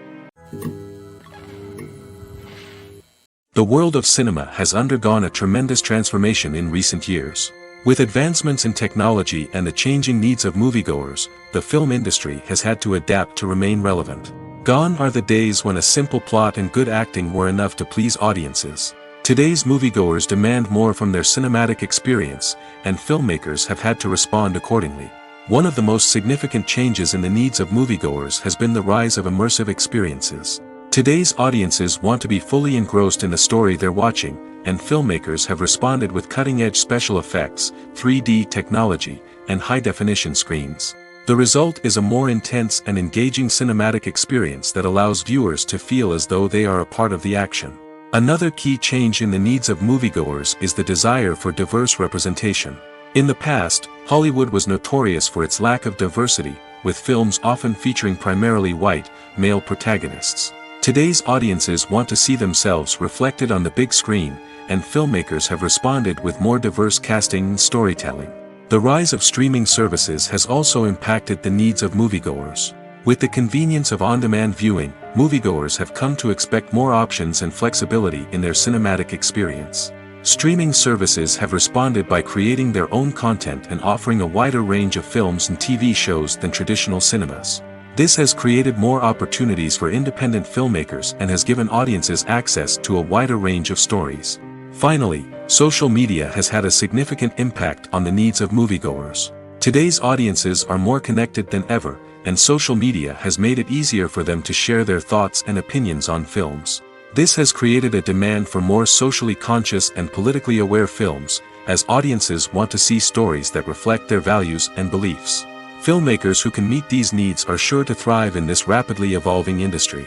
The world of cinema has undergone a tremendous transformation in recent years. With advancements in technology and the changing needs of moviegoers, the film industry has had to adapt to remain relevant. Gone are the days when a simple plot and good acting were enough to please audiences. Today's moviegoers demand more from their cinematic experience, and filmmakers have had to respond accordingly. One of the most significant changes in the needs of moviegoers has been the rise of immersive experiences. Today's audiences want to be fully engrossed in the story they're watching, and filmmakers have responded with cutting-edge special effects, 3D technology, and high-definition screens. The result is a more intense and engaging cinematic experience that allows viewers to feel as though they are a part of the action. Another key change in the needs of moviegoers is the desire for diverse representation. In the past, Hollywood was notorious for its lack of diversity, with films often featuring primarily white, male protagonists. Today's audiences want to see themselves reflected on the big screen, and filmmakers have responded with more diverse casting and storytelling. The rise of streaming services has also impacted the needs of moviegoers. With the convenience of on-demand viewing, moviegoers have come to expect more options and flexibility in their cinematic experience. Streaming services have responded by creating their own content and offering a wider range of films and TV shows than traditional cinemas. This has created more opportunities for independent filmmakers and has given audiences access to a wider range of stories. Finally, social media has had a significant impact on the needs of moviegoers. Today's audiences are more connected than ever, and social media has made it easier for them to share their thoughts and opinions on films. This has created a demand for more socially conscious and politically aware films, as audiences want to see stories that reflect their values and beliefs. Filmmakers who can meet these needs are sure to thrive in this rapidly evolving industry.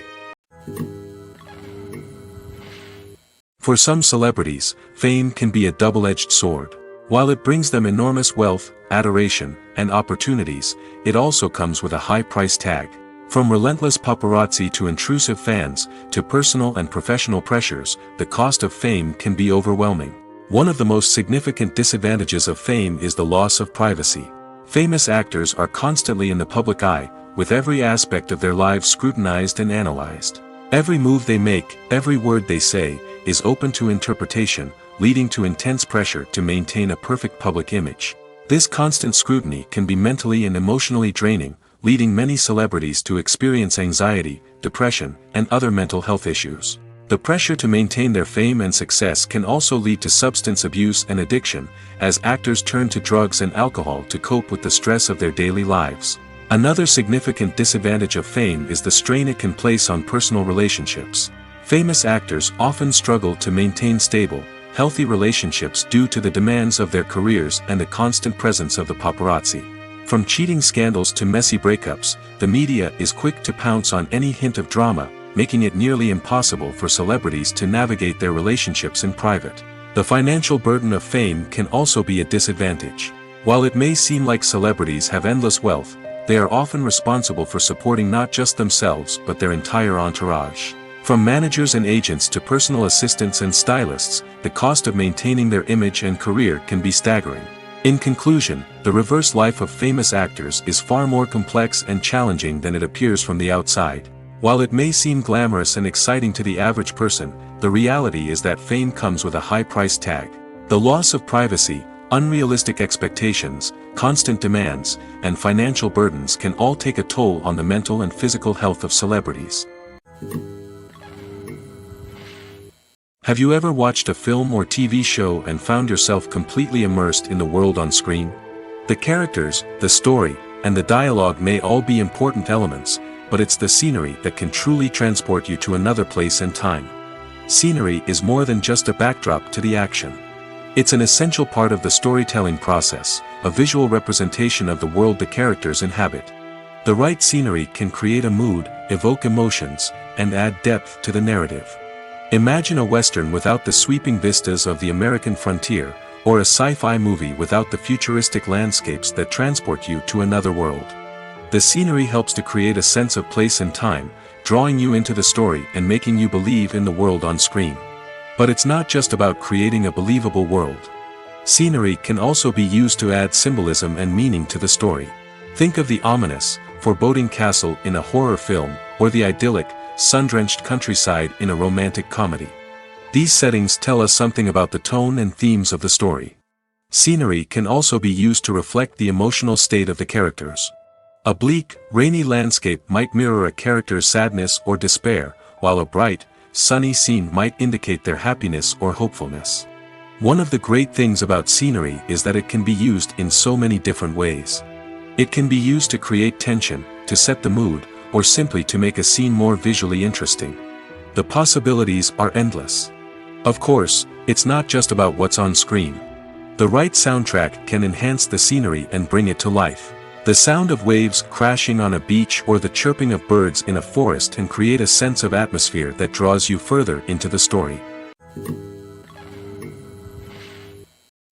For some celebrities, fame can be a double-edged sword. While it brings them enormous wealth, adoration, and opportunities, it also comes with a high price tag. From relentless paparazzi to intrusive fans, to personal and professional pressures, the cost of fame can be overwhelming. One of the most significant disadvantages of fame is the loss of privacy. Famous actors are constantly in the public eye, with every aspect of their lives scrutinized and analyzed. Every move they make, every word they say, is open to interpretation, leading to intense pressure to maintain a perfect public image. This constant scrutiny can be mentally and emotionally draining, leading many celebrities to experience anxiety, depression, and other mental health issues. The pressure to maintain their fame and success can also lead to substance abuse and addiction, as actors turn to drugs and alcohol to cope with the stress of their daily lives. Another significant disadvantage of fame is the strain it can place on personal relationships. Famous actors often struggle to maintain stable, healthy relationships due to the demands of their careers and the constant presence of the paparazzi. From cheating scandals to messy breakups, the media is quick to pounce on any hint of drama, making it nearly impossible for celebrities to navigate their relationships in private. The financial burden of fame can also be a disadvantage. While it may seem like celebrities have endless wealth, they are often responsible for supporting not just themselves but their entire entourage. From managers and agents to personal assistants and stylists, the cost of maintaining their image and career can be staggering. In conclusion, the reverse life of famous actors is far more complex and challenging than it appears from the outside. While it may seem glamorous and exciting to the average person, the reality is that fame comes with a high price tag. The loss of privacy, unrealistic expectations, constant demands, and financial burdens can all take a toll on the mental and physical health of celebrities. Have you ever watched a film or TV show and found yourself completely immersed in the world on screen? The characters, the story, and the dialogue may all be important elements, but it's the scenery that can truly transport you to another place and time. Scenery is more than just a backdrop to the action. It's an essential part of the storytelling process, a visual representation of the world the characters inhabit. The right scenery can create a mood, evoke emotions, and add depth to the narrative. Imagine a Western without the sweeping vistas of the American frontier, or a sci-fi movie without the futuristic landscapes that transport you to another world. The scenery helps to create a sense of place and time, drawing you into the story and making you believe in the world on screen. But it's not just about creating a believable world. Scenery can also be used to add symbolism and meaning to the story. Think of the ominous, foreboding castle in a horror film, or the idyllic, sun-drenched countryside in a romantic comedy. These settings tell us something about the tone and themes of the story. Scenery can also be used to reflect the emotional state of the characters. A bleak, rainy landscape might mirror a character's sadness or despair, while a bright, sunny scene might indicate their happiness or hopefulness. One of the great things about scenery is that it can be used in so many different ways. It can be used to create tension, to set the mood, or simply to make a scene more visually interesting. The possibilities are endless. Of course, it's not just about what's on screen. The right soundtrack can enhance the scenery and bring it to life. The sound of waves crashing on a beach or the chirping of birds in a forest can create a sense of atmosphere that draws you further into the story.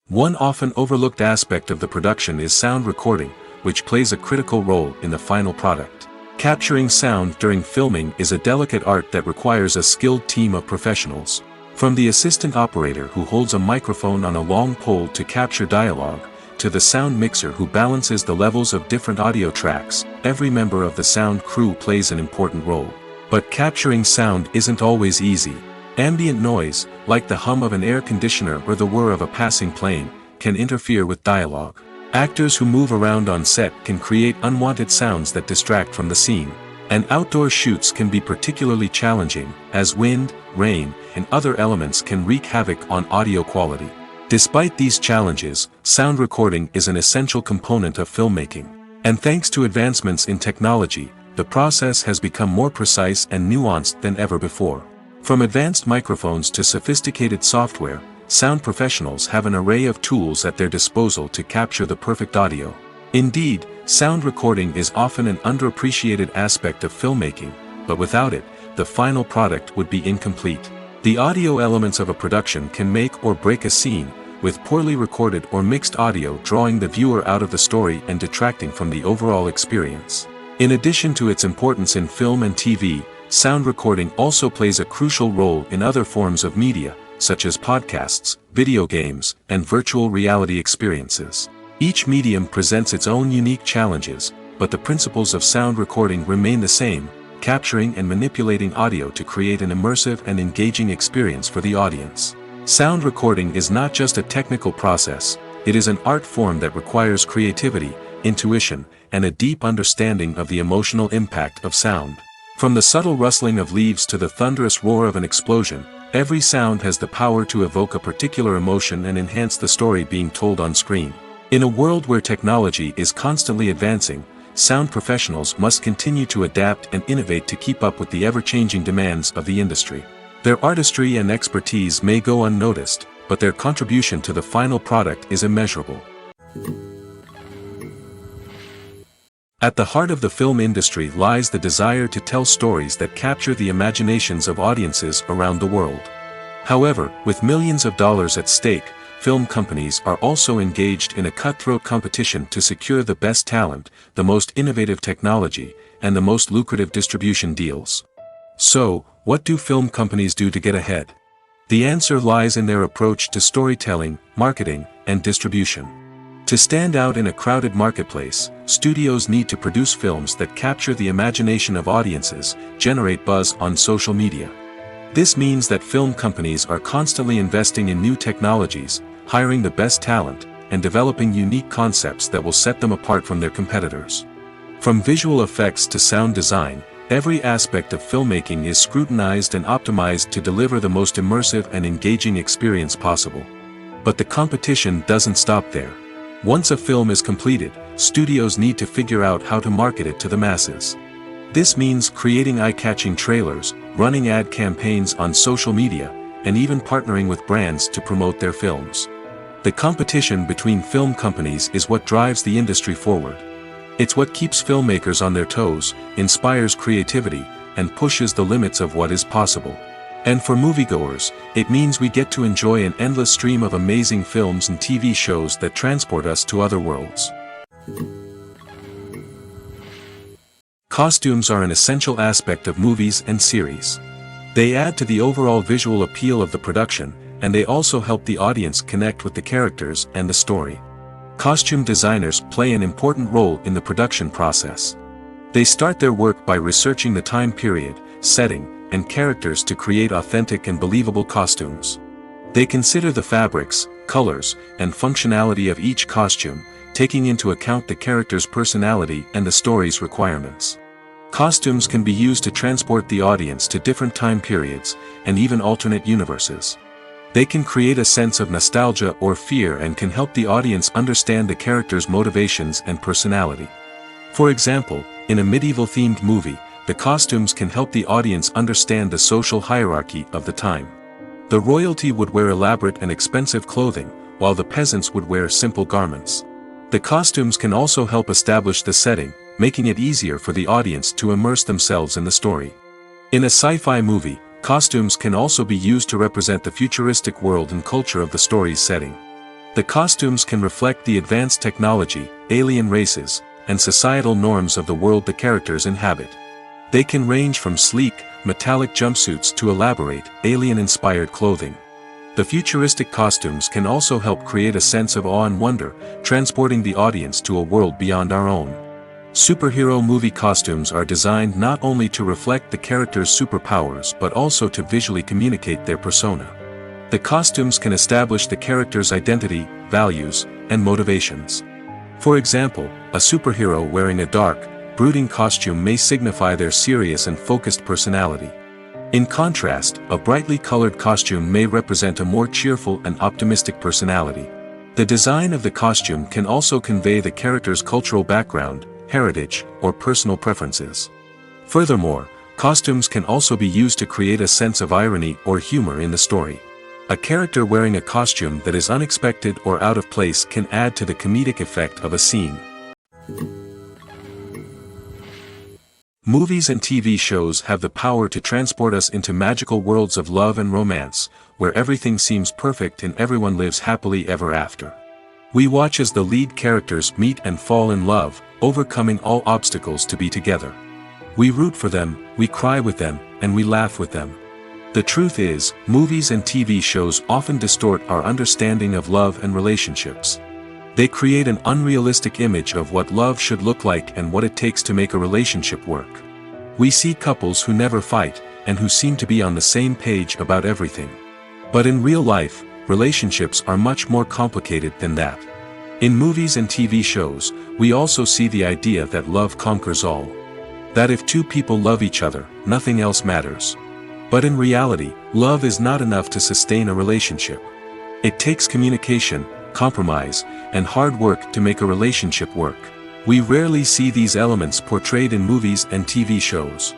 One often overlooked aspect of the production is sound recording, which plays a critical role in the final product. Capturing sound during filming is a delicate art that requires a skilled team of professionals. From the assistant operator who holds a microphone on a long pole to capture dialogue, to the sound mixer who balances the levels of different audio tracks, every member of the sound crew plays an important role. But capturing sound isn't always easy. Ambient noise, like the hum of an air conditioner or the whir of a passing plane, can interfere with dialogue. Actors who move around on set can create unwanted sounds that distract from the scene. And outdoor shoots can be particularly challenging, as wind, rain, and other elements can wreak havoc on audio quality. Despite these challenges, sound recording is an essential component of filmmaking. And thanks to advancements in technology, the process has become more precise and nuanced than ever before. From advanced microphones to sophisticated software, sound professionals have an array of tools at their disposal to capture the perfect audio. Indeed, sound recording is often an underappreciated aspect of filmmaking, but without it, the final product would be incomplete. The audio elements of a production can make or break a scene, with poorly recorded or mixed audio drawing the viewer out of the story and detracting from the overall experience. In addition to its importance in film and TV, sound recording also plays a crucial role in other forms of media, such as podcasts, video games, and virtual reality experiences. Each medium presents its own unique challenges, but the principles of sound recording remain the same, capturing and manipulating audio to create an immersive and engaging experience for the audience. Sound recording is not just a technical process, it is an art form that requires creativity, intuition, and a deep understanding of the emotional impact of sound. From the subtle rustling of leaves to the thunderous roar of an explosion, every sound has the power to evoke a particular emotion and enhance the story being told on screen. In a world where technology is constantly advancing, sound professionals must continue to adapt and innovate to keep up with the ever-changing demands of the industry. Their artistry and expertise may go unnoticed, but their contribution to the final product is immeasurable. At the heart of the film industry lies the desire to tell stories that capture the imaginations of audiences around the world. However, with millions of dollars at stake, film companies are also engaged in a cutthroat competition to secure the best talent, the most innovative technology, and the most lucrative distribution deals. So, what do film companies do to get ahead? The answer lies in their approach to storytelling, marketing, and distribution. To stand out in a crowded marketplace, studios need to produce films that capture the imagination of audiences, generate buzz on social media. This means that film companies are constantly investing in new technologies, hiring the best talent, and developing unique concepts that will set them apart from their competitors. From visual effects to sound design, every aspect of filmmaking is scrutinized and optimized to deliver the most immersive and engaging experience possible. But the competition doesn't stop there. Once a film is completed, studios need to figure out how to market it to the masses. This means creating eye-catching trailers, running ad campaigns on social media, and even partnering with brands to promote their films. The competition between film companies is what drives the industry forward. It's what keeps filmmakers on their toes, inspires creativity, and pushes the limits of what is possible. And for moviegoers, it means we get to enjoy an endless stream of amazing films and TV shows that transport us to other worlds. Costumes are an essential aspect of movies and series. They add to the overall visual appeal of the production, and they also help the audience connect with the characters and the story. Costume designers play an important role in the production process. They start their work by researching the time period, setting, and characters to create authentic and believable costumes. They consider the fabrics, colors, and functionality of each costume, taking into account the character's personality and the story's requirements. Costumes can be used to transport the audience to different time periods, and even alternate universes. They can create a sense of nostalgia or fear and can help the audience understand the character's motivations and personality. For example, in a medieval-themed movie, the costumes can help the audience understand the social hierarchy of the time. The royalty would wear elaborate and expensive clothing, while the peasants would wear simple garments. The costumes can also help establish the setting, making it easier for the audience to immerse themselves in the story. In a sci-fi movie, costumes can also be used to represent the futuristic world and culture of the story's setting. The costumes can reflect the advanced technology, alien races, and societal norms of the world the characters inhabit. They can range from sleek, metallic jumpsuits to elaborate, alien-inspired clothing. The futuristic costumes can also help create a sense of awe and wonder, transporting the audience to a world beyond our own. Superhero movie costumes are designed not only to reflect the character's superpowers but also to visually communicate their persona. The costumes can establish the character's identity, values, and motivations. For example, a superhero wearing a dark, brooding costume may signify their serious and focused personality. In contrast, a brightly colored costume may represent a more cheerful and optimistic personality. The design of the costume can also convey the character's cultural background, heritage, or personal preferences. Furthermore, costumes can also be used to create a sense of irony or humor in the story. A character wearing a costume that is unexpected or out of place can add to the comedic effect of a scene. Movies and TV shows have the power to transport us into magical worlds of love and romance, where everything seems perfect and everyone lives happily ever after. We watch as the lead characters meet and fall in love, overcoming all obstacles to be together. We root for them, we cry with them, and we laugh with them. The truth is, movies and TV shows often distort our understanding of love and relationships. They create an unrealistic image of what love should look like and what it takes to make a relationship work. We see couples who never fight, and who seem to be on the same page about everything. But in real life, relationships are much more complicated than that. In movies and TV shows, we also see the idea that love conquers all. That if two people love each other, nothing else matters. But in reality, love is not enough to sustain a relationship. It takes communication, compromise, and hard work to make a relationship work. We rarely see these elements portrayed in movies and TV shows.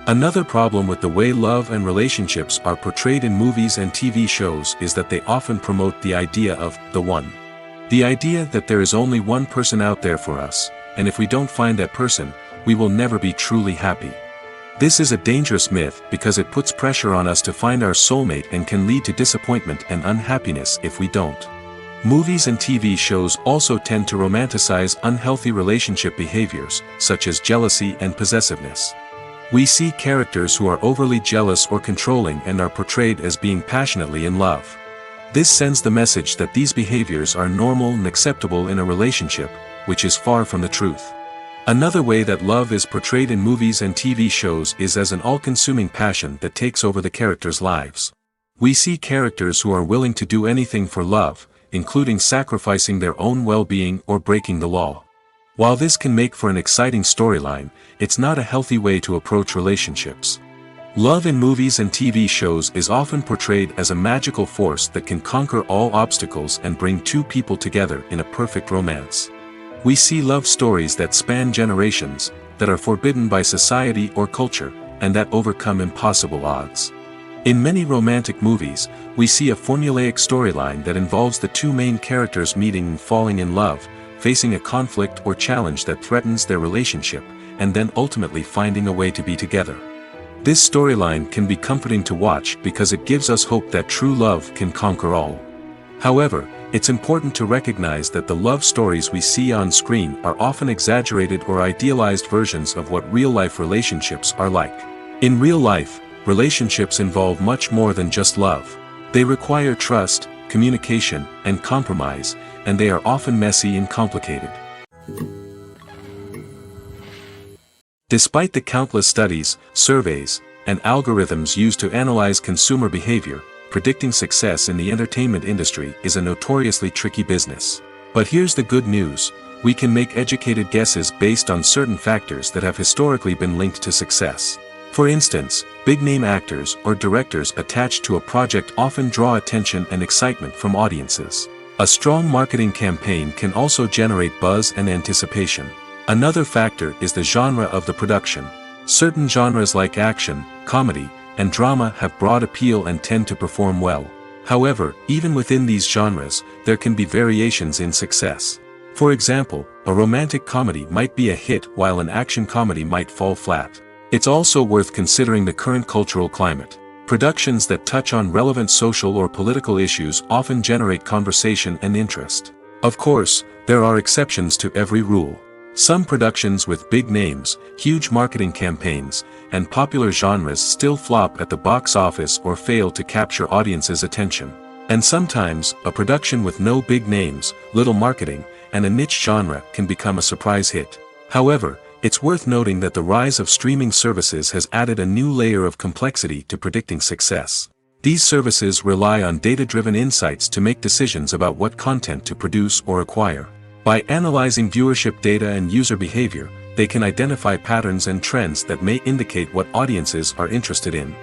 Another problem with the way love and relationships are portrayed in movies and TV shows is that they often promote the idea of the one. The idea that there is only one person out there for us, and if we don't find that person, we will never be truly happy. This is a dangerous myth because it puts pressure on us to find our soulmate and can lead to disappointment and unhappiness if we don't. Movies and TV shows also tend to romanticize unhealthy relationship behaviors, such as jealousy and possessiveness. We see characters who are overly jealous or controlling and are portrayed as being passionately in love. This sends the message that these behaviors are normal and acceptable in a relationship, which is far from the truth. Another way that love is portrayed in movies and TV shows is as an all-consuming passion that takes over the characters' lives. We see characters who are willing to do anything for love, including sacrificing their own well-being or breaking the law. While this can make for an exciting storyline, it's not a healthy way to approach relationships. Love in movies and TV shows is often portrayed as a magical force that can conquer all obstacles and bring two people together in a perfect romance. We see love stories that span generations, that are forbidden by society or culture, and that overcome impossible odds. In many romantic movies, we see a formulaic storyline that involves the two main characters meeting and falling in love, facing a conflict or challenge that threatens their relationship, and then ultimately finding a way to be together. This storyline can be comforting to watch because it gives us hope that true love can conquer all. However, it's important to recognize that the love stories we see on screen are often exaggerated or idealized versions of what real-life relationships are like. In real life, relationships involve much more than just love. They require trust, communication, and compromise, and they are often messy and complicated. Despite the countless studies, surveys, and algorithms used to analyze consumer behavior, predicting success in the entertainment industry is a notoriously tricky business. But here's the good news: we can make educated guesses based on certain factors that have historically been linked to success. For instance, big-name actors or directors attached to a project often draw attention and excitement from audiences. A strong marketing campaign can also generate buzz and anticipation. Another factor is the genre of the production. Certain genres like action, comedy, and drama have broad appeal and tend to perform well. However, even within these genres, there can be variations in success. For example, a romantic comedy might be a hit while an action comedy might fall flat. It's also worth considering the current cultural climate. Productions that touch on relevant social or political issues often generate conversation and interest. Of course, there are exceptions to every rule. Some productions with big names, huge marketing campaigns, and popular genres still flop at the box office or fail to capture audiences' attention. And sometimes, a production with no big names, little marketing, and a niche genre can become a surprise hit. However, it's worth noting that the rise of streaming services has added a new layer of complexity to predicting success. These services rely on data-driven insights to make decisions about what content to produce or acquire. By analyzing viewership data and user behavior, they can identify patterns and trends that may indicate what audiences are interested in.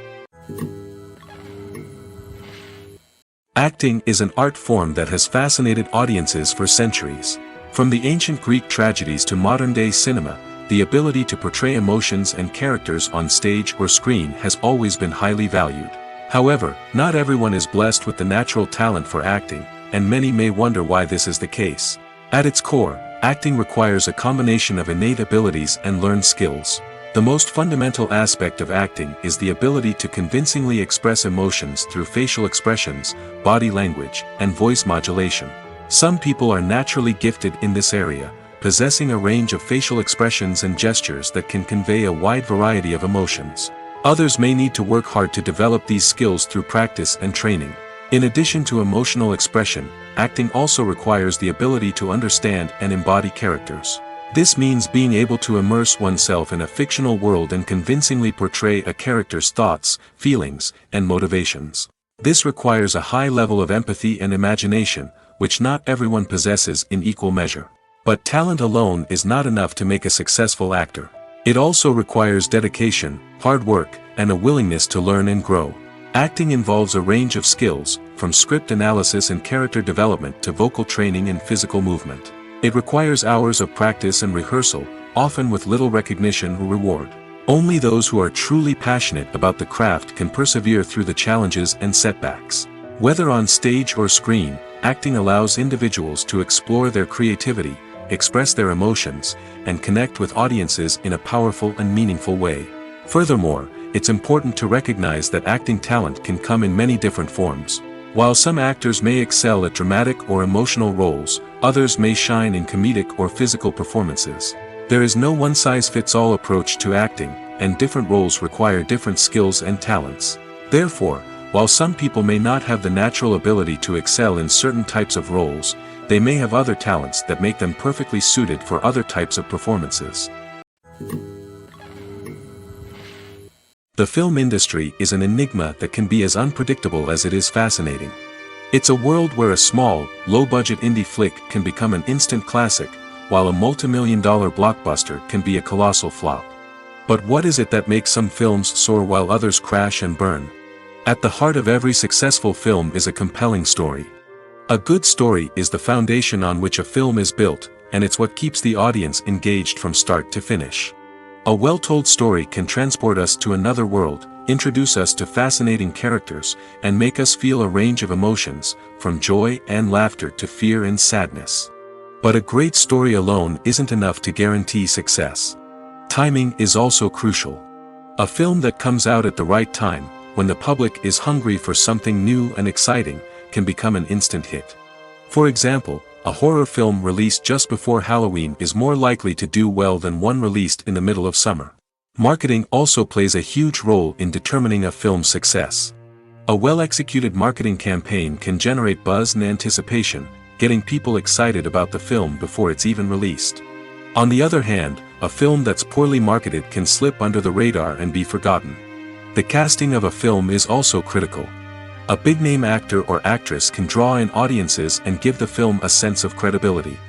Acting is an art form that has fascinated audiences for centuries. From the ancient Greek tragedies to modern-day cinema, the ability to portray emotions and characters on stage or screen has always been highly valued. However, not everyone is blessed with the natural talent for acting, and many may wonder why this is the case. At its core, acting requires a combination of innate abilities and learned skills. The most fundamental aspect of acting is the ability to convincingly express emotions through facial expressions, body language, and voice modulation. Some people are naturally gifted in this area, possessing a range of facial expressions and gestures that can convey a wide variety of emotions. Others may need to work hard to develop these skills through practice and training. In addition to emotional expression, acting also requires the ability to understand and embody characters. This means being able to immerse oneself in a fictional world and convincingly portray a character's thoughts, feelings, and motivations. This requires a high level of empathy and imagination, which not everyone possesses in equal measure. But talent alone is not enough to make a successful actor. It also requires dedication, hard work, and a willingness to learn and grow. Acting involves a range of skills, from script analysis and character development to vocal training and physical movement. It requires hours of practice and rehearsal, often with little recognition or reward. Only those who are truly passionate about the craft can persevere through the challenges and setbacks. Whether on stage or screen, acting allows individuals to explore their creativity, express their emotions, and connect with audiences in a powerful and meaningful way. Furthermore, it's important to recognize that acting talent can come in many different forms. While some actors may excel at dramatic or emotional roles, others may shine in comedic or physical performances. There is no one-size-fits-all approach to acting, and different roles require different skills and talents. Therefore, while some people may not have the natural ability to excel in certain types of roles, they may have other talents that make them perfectly suited for other types of performances. The film industry is an enigma that can be as unpredictable as it is fascinating. It's a world where a small, low-budget indie flick can become an instant classic, while a multi-million-dollar blockbuster can be a colossal flop. But what is it that makes some films soar while others crash and burn? At the heart of every successful film is a compelling story. A good story is the foundation on which a film is built, and it's what keeps the audience engaged from start to finish. A well-told story can transport us to another world, introduce us to fascinating characters, and make us feel a range of emotions, from joy and laughter to fear and sadness. But a great story alone isn't enough to guarantee success. Timing is also crucial. A film that comes out at the right time, when the public is hungry for something new and exciting, can become an instant hit. For example, a horror film released just before Halloween is more likely to do well than one released in the middle of summer. Marketing also plays a huge role in determining a film's success. A well-executed marketing campaign can generate buzz and anticipation, getting people excited about the film before it's even released. On the other hand, a film that's poorly marketed can slip under the radar and be forgotten. The casting of a film is also critical. A big-name actor or actress can draw in audiences and give the film a sense of credibility.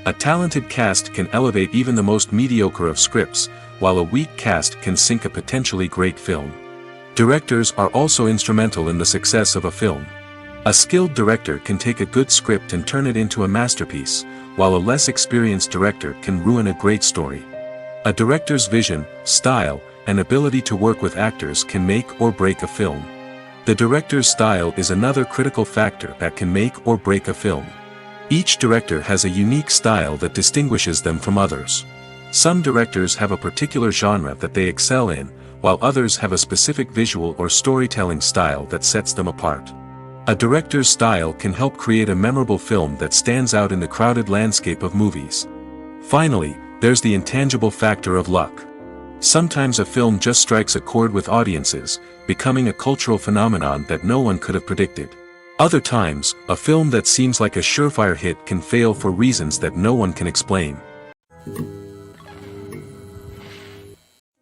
A talented cast can elevate even the most mediocre of scripts, while a weak cast can sink a potentially great film. Directors are also instrumental in the success of a film. A skilled director can take a good script and turn it into a masterpiece, while a less experienced director can ruin a great story. A director's vision, style, and ability to work with actors can make or break a film. The director's style is another critical factor that can make or break a film. Each director has a unique style that distinguishes them from others. Some directors have a particular genre that they excel in, while others have a specific visual or storytelling style that sets them apart. A director's style can help create a memorable film that stands out in the crowded landscape of movies. Finally, there's the intangible factor of luck. Sometimes a film just strikes a chord with audiences, becoming a cultural phenomenon that no one could have predicted. Other times, a film that seems like a surefire hit can fail for reasons that no one can explain.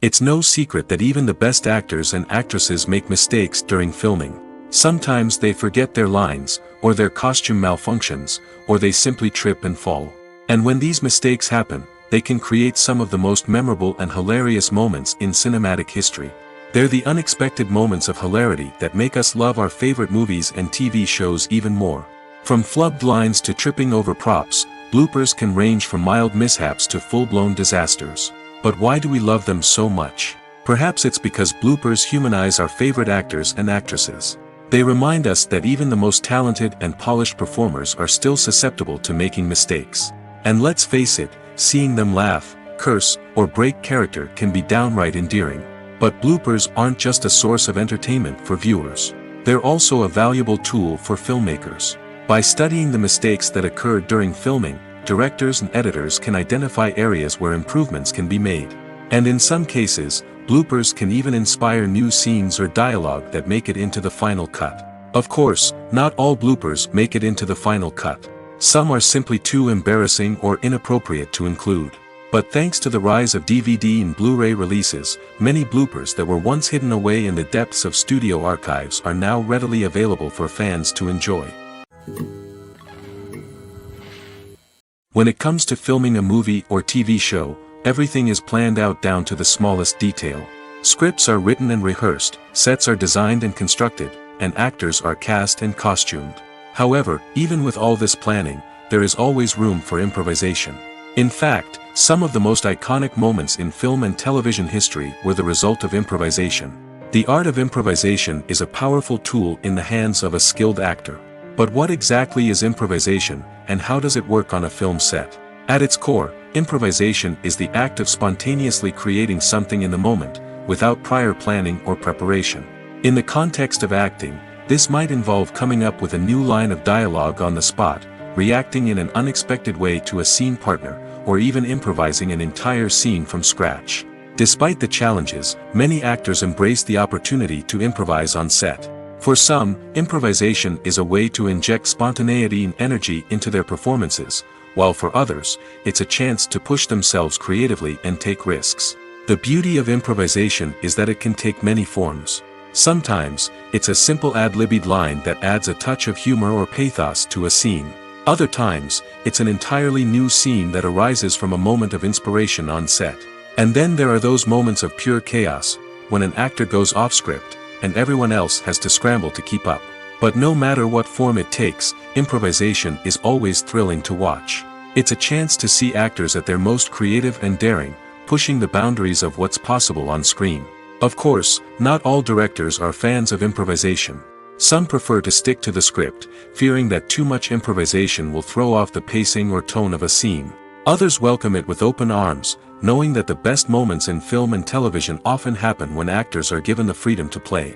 It's no secret that even the best actors and actresses make mistakes during filming. Sometimes they forget their lines, or their costume malfunctions, or they simply trip and fall. And when these mistakes happen, they can create some of the most memorable and hilarious moments in cinematic history. They're the unexpected moments of hilarity that make us love our favorite movies and TV shows even more. From flubbed lines to tripping over props, bloopers can range from mild mishaps to full-blown disasters. But why do we love them so much? Perhaps it's because bloopers humanize our favorite actors and actresses. They remind us that even the most talented and polished performers are still susceptible to making mistakes. And let's face it, seeing them laugh, curse, or break character can be downright endearing. But bloopers aren't just a source of entertainment for viewers. They're also a valuable tool for filmmakers. By studying the mistakes that occurred during filming, directors and editors can identify areas where improvements can be made. And in some cases, bloopers can even inspire new scenes or dialogue that make it into the final cut. Of course, not all bloopers make it into the final cut. Some are simply too embarrassing or inappropriate to include. But thanks to the rise of DVD and Blu-ray releases, many bloopers that were once hidden away in the depths of studio archives are now readily available for fans to enjoy. When it comes to filming a movie or TV show, everything is planned out down to the smallest detail. Scripts are written and rehearsed, sets are designed and constructed, and actors are cast and costumed. However, even with all this planning, there is always room for improvisation. In fact, some of the most iconic moments in film and television history were the result of improvisation. The art of improvisation is a powerful tool in the hands of a skilled actor. But what exactly is improvisation, and how does it work on a film set? At its core, improvisation is the act of spontaneously creating something in the moment, without prior planning or preparation. In the context of acting, This might involve coming up with a new line of dialogue on the spot, reacting in an unexpected way to a scene partner, or even improvising an entire scene from scratch. Despite the challenges, many actors embrace the opportunity to improvise on set. For some, improvisation is a way to inject spontaneity and energy into their performances, while for others, it's a chance to push themselves creatively and take risks. The beauty of improvisation is that it can take many forms. Sometimes, it's a simple ad-libbed line that adds a touch of humor or pathos to a scene. Other times, it's an entirely new scene that arises from a moment of inspiration on set. And then there are those moments of pure chaos, when an actor goes off script, and everyone else has to scramble to keep up. But no matter what form it takes, improvisation is always thrilling to watch. It's a chance to see actors at their most creative and daring, pushing the boundaries of what's possible on screen. Of course, not all directors are fans of improvisation. Some prefer to stick to the script, fearing that too much improvisation will throw off the pacing or tone of a scene. Others welcome it with open arms, knowing that the best moments in film and television often happen when actors are given the freedom to play.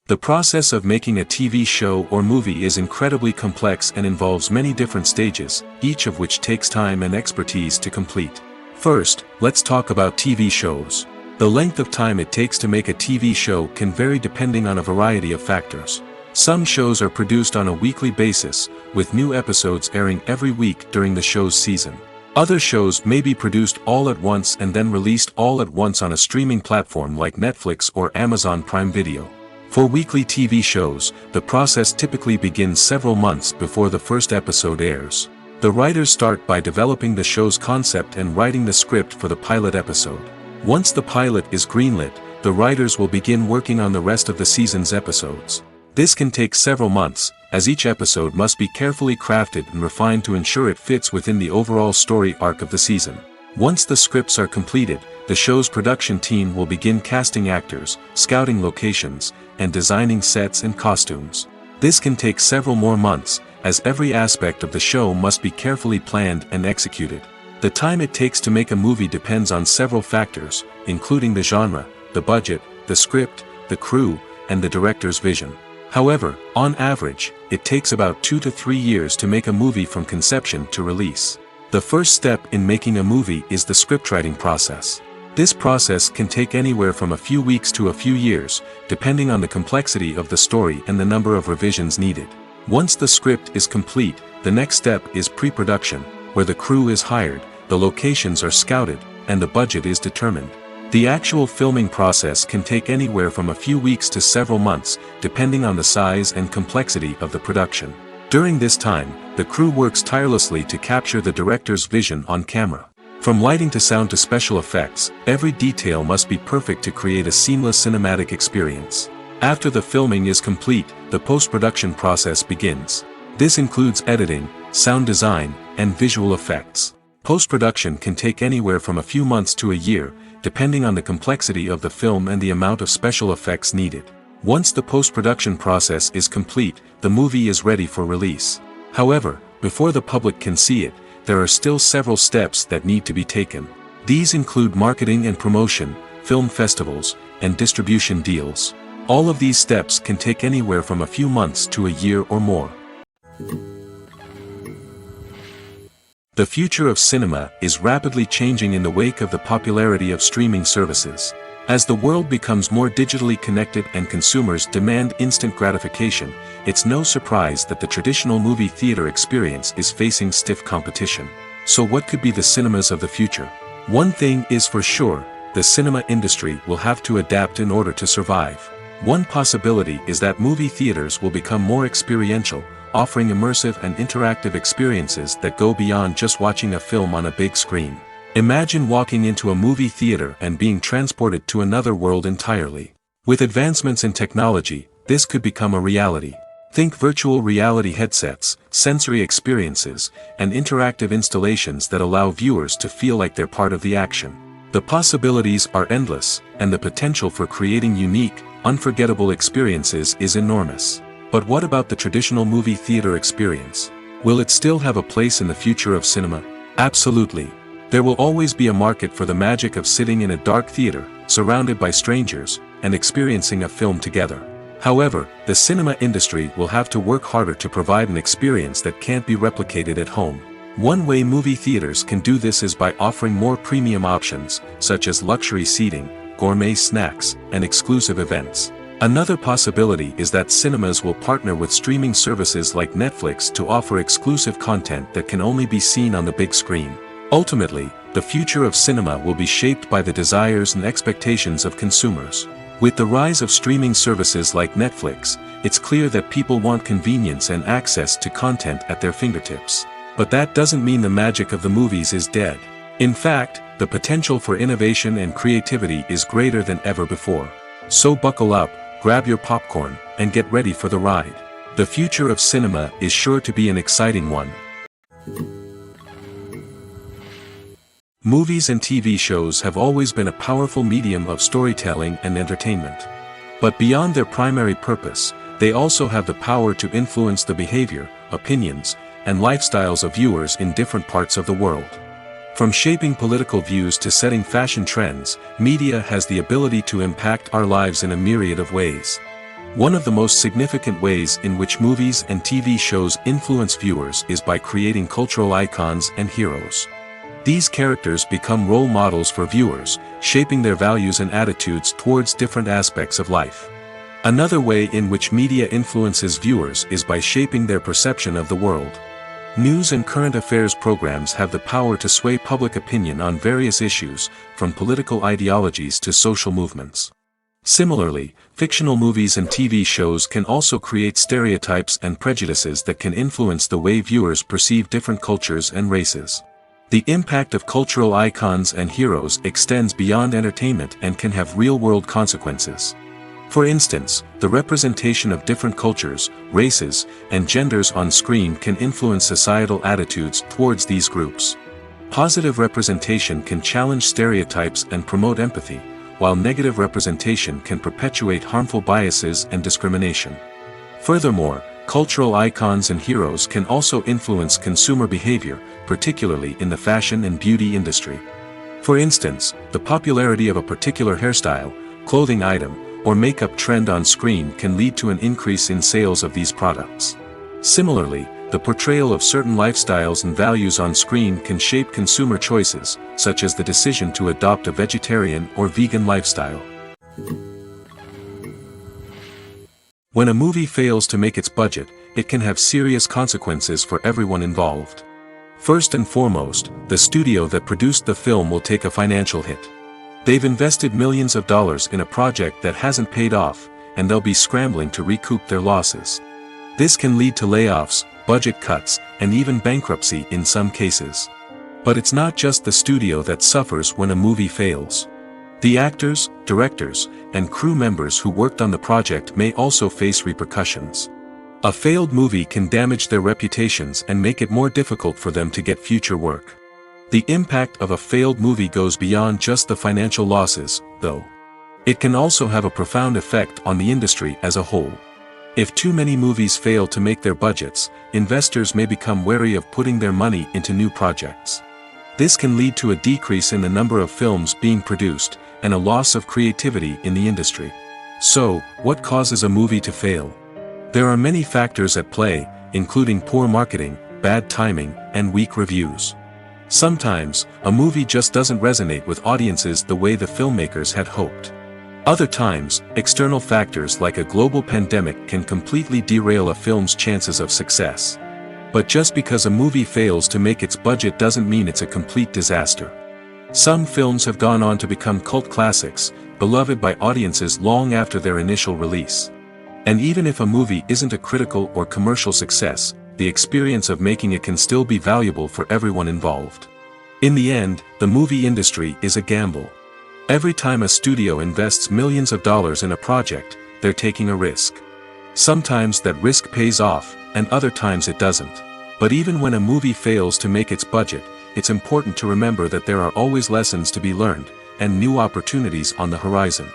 The process of making a TV show or movie is incredibly complex and involves many different stages, each of which takes time and expertise to complete. First, let's talk about TV shows. The length of time it takes to make a TV show can vary depending on a variety of factors. Some shows are produced on a weekly basis, with new episodes airing every week during the show's season. Other shows may be produced all at once and then released all at once on a streaming platform like Netflix or Amazon Prime Video. For weekly TV shows, the process typically begins several months before the first episode airs. The writers start by developing the show's concept and writing the script for the pilot episode. Once the pilot is greenlit, the writers will begin working on the rest of the season's episodes. This can take several months, as each episode must be carefully crafted and refined to ensure it fits within the overall story arc of the season. Once the scripts are completed, the show's production team will begin casting actors, scouting locations, and designing sets and costumes. This can take several more months, as every aspect of the show must be carefully planned and executed. The time it takes to make a movie depends on several factors, including the genre, the budget, the script, the crew, and the director's vision. However, on average, it takes about 2 to 3 years to make a movie from conception to release. The first step in making a movie is the scriptwriting process. This process can take anywhere from a few weeks to a few years, depending on the complexity of the story and the number of revisions needed. Once the script is complete, the next step is pre-production, where the crew is hired, the locations are scouted, and the budget is determined. The actual filming process can take anywhere from a few weeks to several months, depending on the size and complexity of the production. During this time, the crew works tirelessly to capture the director's vision on camera. From lighting to sound to special effects, every detail must be perfect to create a seamless cinematic experience. After the filming is complete, the post-production process begins. This includes editing, sound design, and visual effects. Post-production can take anywhere from a few months to a year, depending on the complexity of the film and the amount of special effects needed. Once the post-production process is complete, the movie is ready for release. However, before the public can see it, there are still several steps that need to be taken. These include marketing and promotion, film festivals, and distribution deals. All of these steps can take anywhere from a few months to a year or more. The future of cinema is rapidly changing in the wake of the popularity of streaming services. As the world becomes more digitally connected and consumers demand instant gratification, it's no surprise that the traditional movie theater experience is facing stiff competition. So what could be the cinemas of the future? One thing is for sure, the cinema industry will have to adapt in order to survive. One possibility is that movie theaters will become more experiential, offering immersive and interactive experiences that go beyond just watching a film on a big screen. Imagine walking into a movie theater and being transported to another world entirely. With advancements in technology, this could become a reality. Think virtual reality headsets, sensory experiences, and interactive installations that allow viewers to feel like they're part of the action. The possibilities are endless, and the potential for creating unique, unforgettable experiences is enormous. But what about the traditional movie theater experience? Will it still have a place in the future of cinema? Absolutely. There will always be a market for the magic of sitting in a dark theater, surrounded by strangers, and experiencing a film together. However, the cinema industry will have to work harder to provide an experience that can't be replicated at home. One way movie theaters can do this is by offering more premium options, such as luxury seating, gourmet snacks, and exclusive events. Another possibility is that cinemas will partner with streaming services like Netflix to offer exclusive content that can only be seen on the big screen. Ultimately, the future of cinema will be shaped by the desires and expectations of consumers. With the rise of streaming services like Netflix, it's clear that people want convenience and access to content at their fingertips. But that doesn't mean the magic of the movies is dead. In fact, the potential for innovation and creativity is greater than ever before. So buckle up, grab your popcorn, and get ready for the ride. The future of cinema is sure to be an exciting one. Movies and TV shows have always been a powerful medium of storytelling and entertainment. But beyond their primary purpose, they also have the power to influence the behavior, opinions, and lifestyles of viewers in different parts of the world. From shaping political views to setting fashion trends, media has the ability to impact our lives in a myriad of ways. One of the most significant ways in which movies and TV shows influence viewers is by creating cultural icons and heroes. These characters become role models for viewers, shaping their values and attitudes towards different aspects of life. Another way in which media influences viewers is by shaping their perception of the world. News and current affairs programs have the power to sway public opinion on various issues, from political ideologies to social movements. Similarly, fictional movies and TV shows can also create stereotypes and prejudices that can influence the way viewers perceive different cultures and races. The impact of cultural icons and heroes extends beyond entertainment and can have real-world consequences. For instance, the representation of different cultures, races, and genders on screen can influence societal attitudes towards these groups. Positive representation can challenge stereotypes and promote empathy, while negative representation can perpetuate harmful biases and discrimination. Furthermore, cultural icons and heroes can also influence consumer behavior, particularly in the fashion and beauty industry. For instance, the popularity of a particular hairstyle, clothing item, or makeup trend on screen can lead to an increase in sales of these products. Similarly, the portrayal of certain lifestyles and values on screen can shape consumer choices, such as the decision to adopt a vegetarian or vegan lifestyle. When a movie fails to make its budget, it can have serious consequences for everyone involved. First and foremost, the studio that produced the film will take a financial hit. They've invested millions of dollars in a project that hasn't paid off, and they'll be scrambling to recoup their losses. This can lead to layoffs, budget cuts, and even bankruptcy in some cases. But it's not just the studio that suffers when a movie fails. The actors, directors, and crew members who worked on the project may also face repercussions. A failed movie can damage their reputations and make it more difficult for them to get future work. The impact of a failed movie goes beyond just the financial losses, though. It can also have a profound effect on the industry as a whole. If too many movies fail to make their budgets, investors may become wary of putting their money into new projects. This can lead to a decrease in the number of films being produced, and a loss of creativity in the industry. So, what causes a movie to fail? There are many factors at play, including poor marketing, bad timing, and weak reviews. Sometimes, a movie just doesn't resonate with audiences the way the filmmakers had hoped. Other times, external factors like a global pandemic can completely derail a film's chances of success. But just because a movie fails to make its budget doesn't mean it's a complete disaster. Some films have gone on to become cult classics, beloved by audiences long after their initial release. And even if a movie isn't a critical or commercial success, the experience of making it can still be valuable for everyone involved. In the end, the movie industry is a gamble. Every time a studio invests millions of dollars in a project, they're taking a risk. Sometimes that risk pays off, and other times it doesn't. But even when a movie fails to make its budget, it's important to remember that there are always lessons to be learned, and new opportunities on the horizon.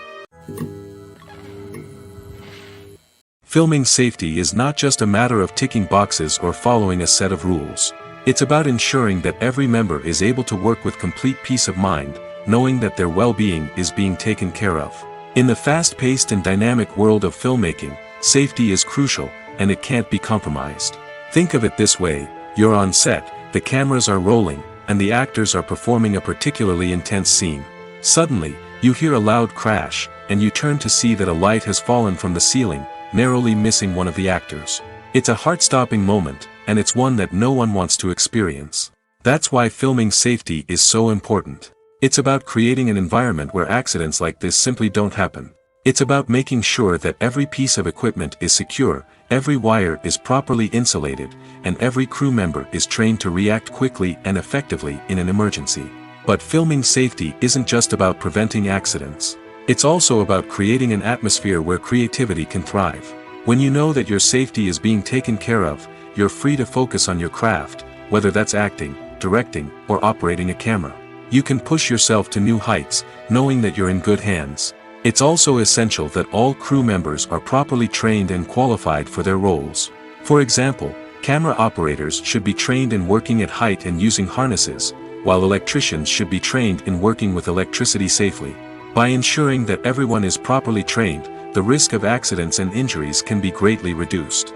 Filming safety is not just a matter of ticking boxes or following a set of rules. It's about ensuring that every member is able to work with complete peace of mind, knowing that their well-being is being taken care of. In the fast-paced and dynamic world of filmmaking, safety is crucial, and it can't be compromised. Think of it this way: you're on set, the cameras are rolling, and the actors are performing a particularly intense scene. Suddenly, you hear a loud crash, and you turn to see that a light has fallen from the ceiling, narrowly missing one of the actors. It's a heart-stopping moment, and it's one that no one wants to experience. That's why filming safety is so important. It's about creating an environment where accidents like this simply don't happen. It's about making sure that every piece of equipment is secure, every wire is properly insulated, and every crew member is trained to react quickly and effectively in an emergency. But filming safety isn't just about preventing accidents. It's also about creating an atmosphere where creativity can thrive. When you know that your safety is being taken care of, you're free to focus on your craft, whether that's acting, directing, or operating a camera. You can push yourself to new heights, knowing that you're in good hands. It's also essential that all crew members are properly trained and qualified for their roles. For example, camera operators should be trained in working at height and using harnesses, while electricians should be trained in working with electricity safely. By ensuring that everyone is properly trained, the risk of accidents and injuries can be greatly reduced.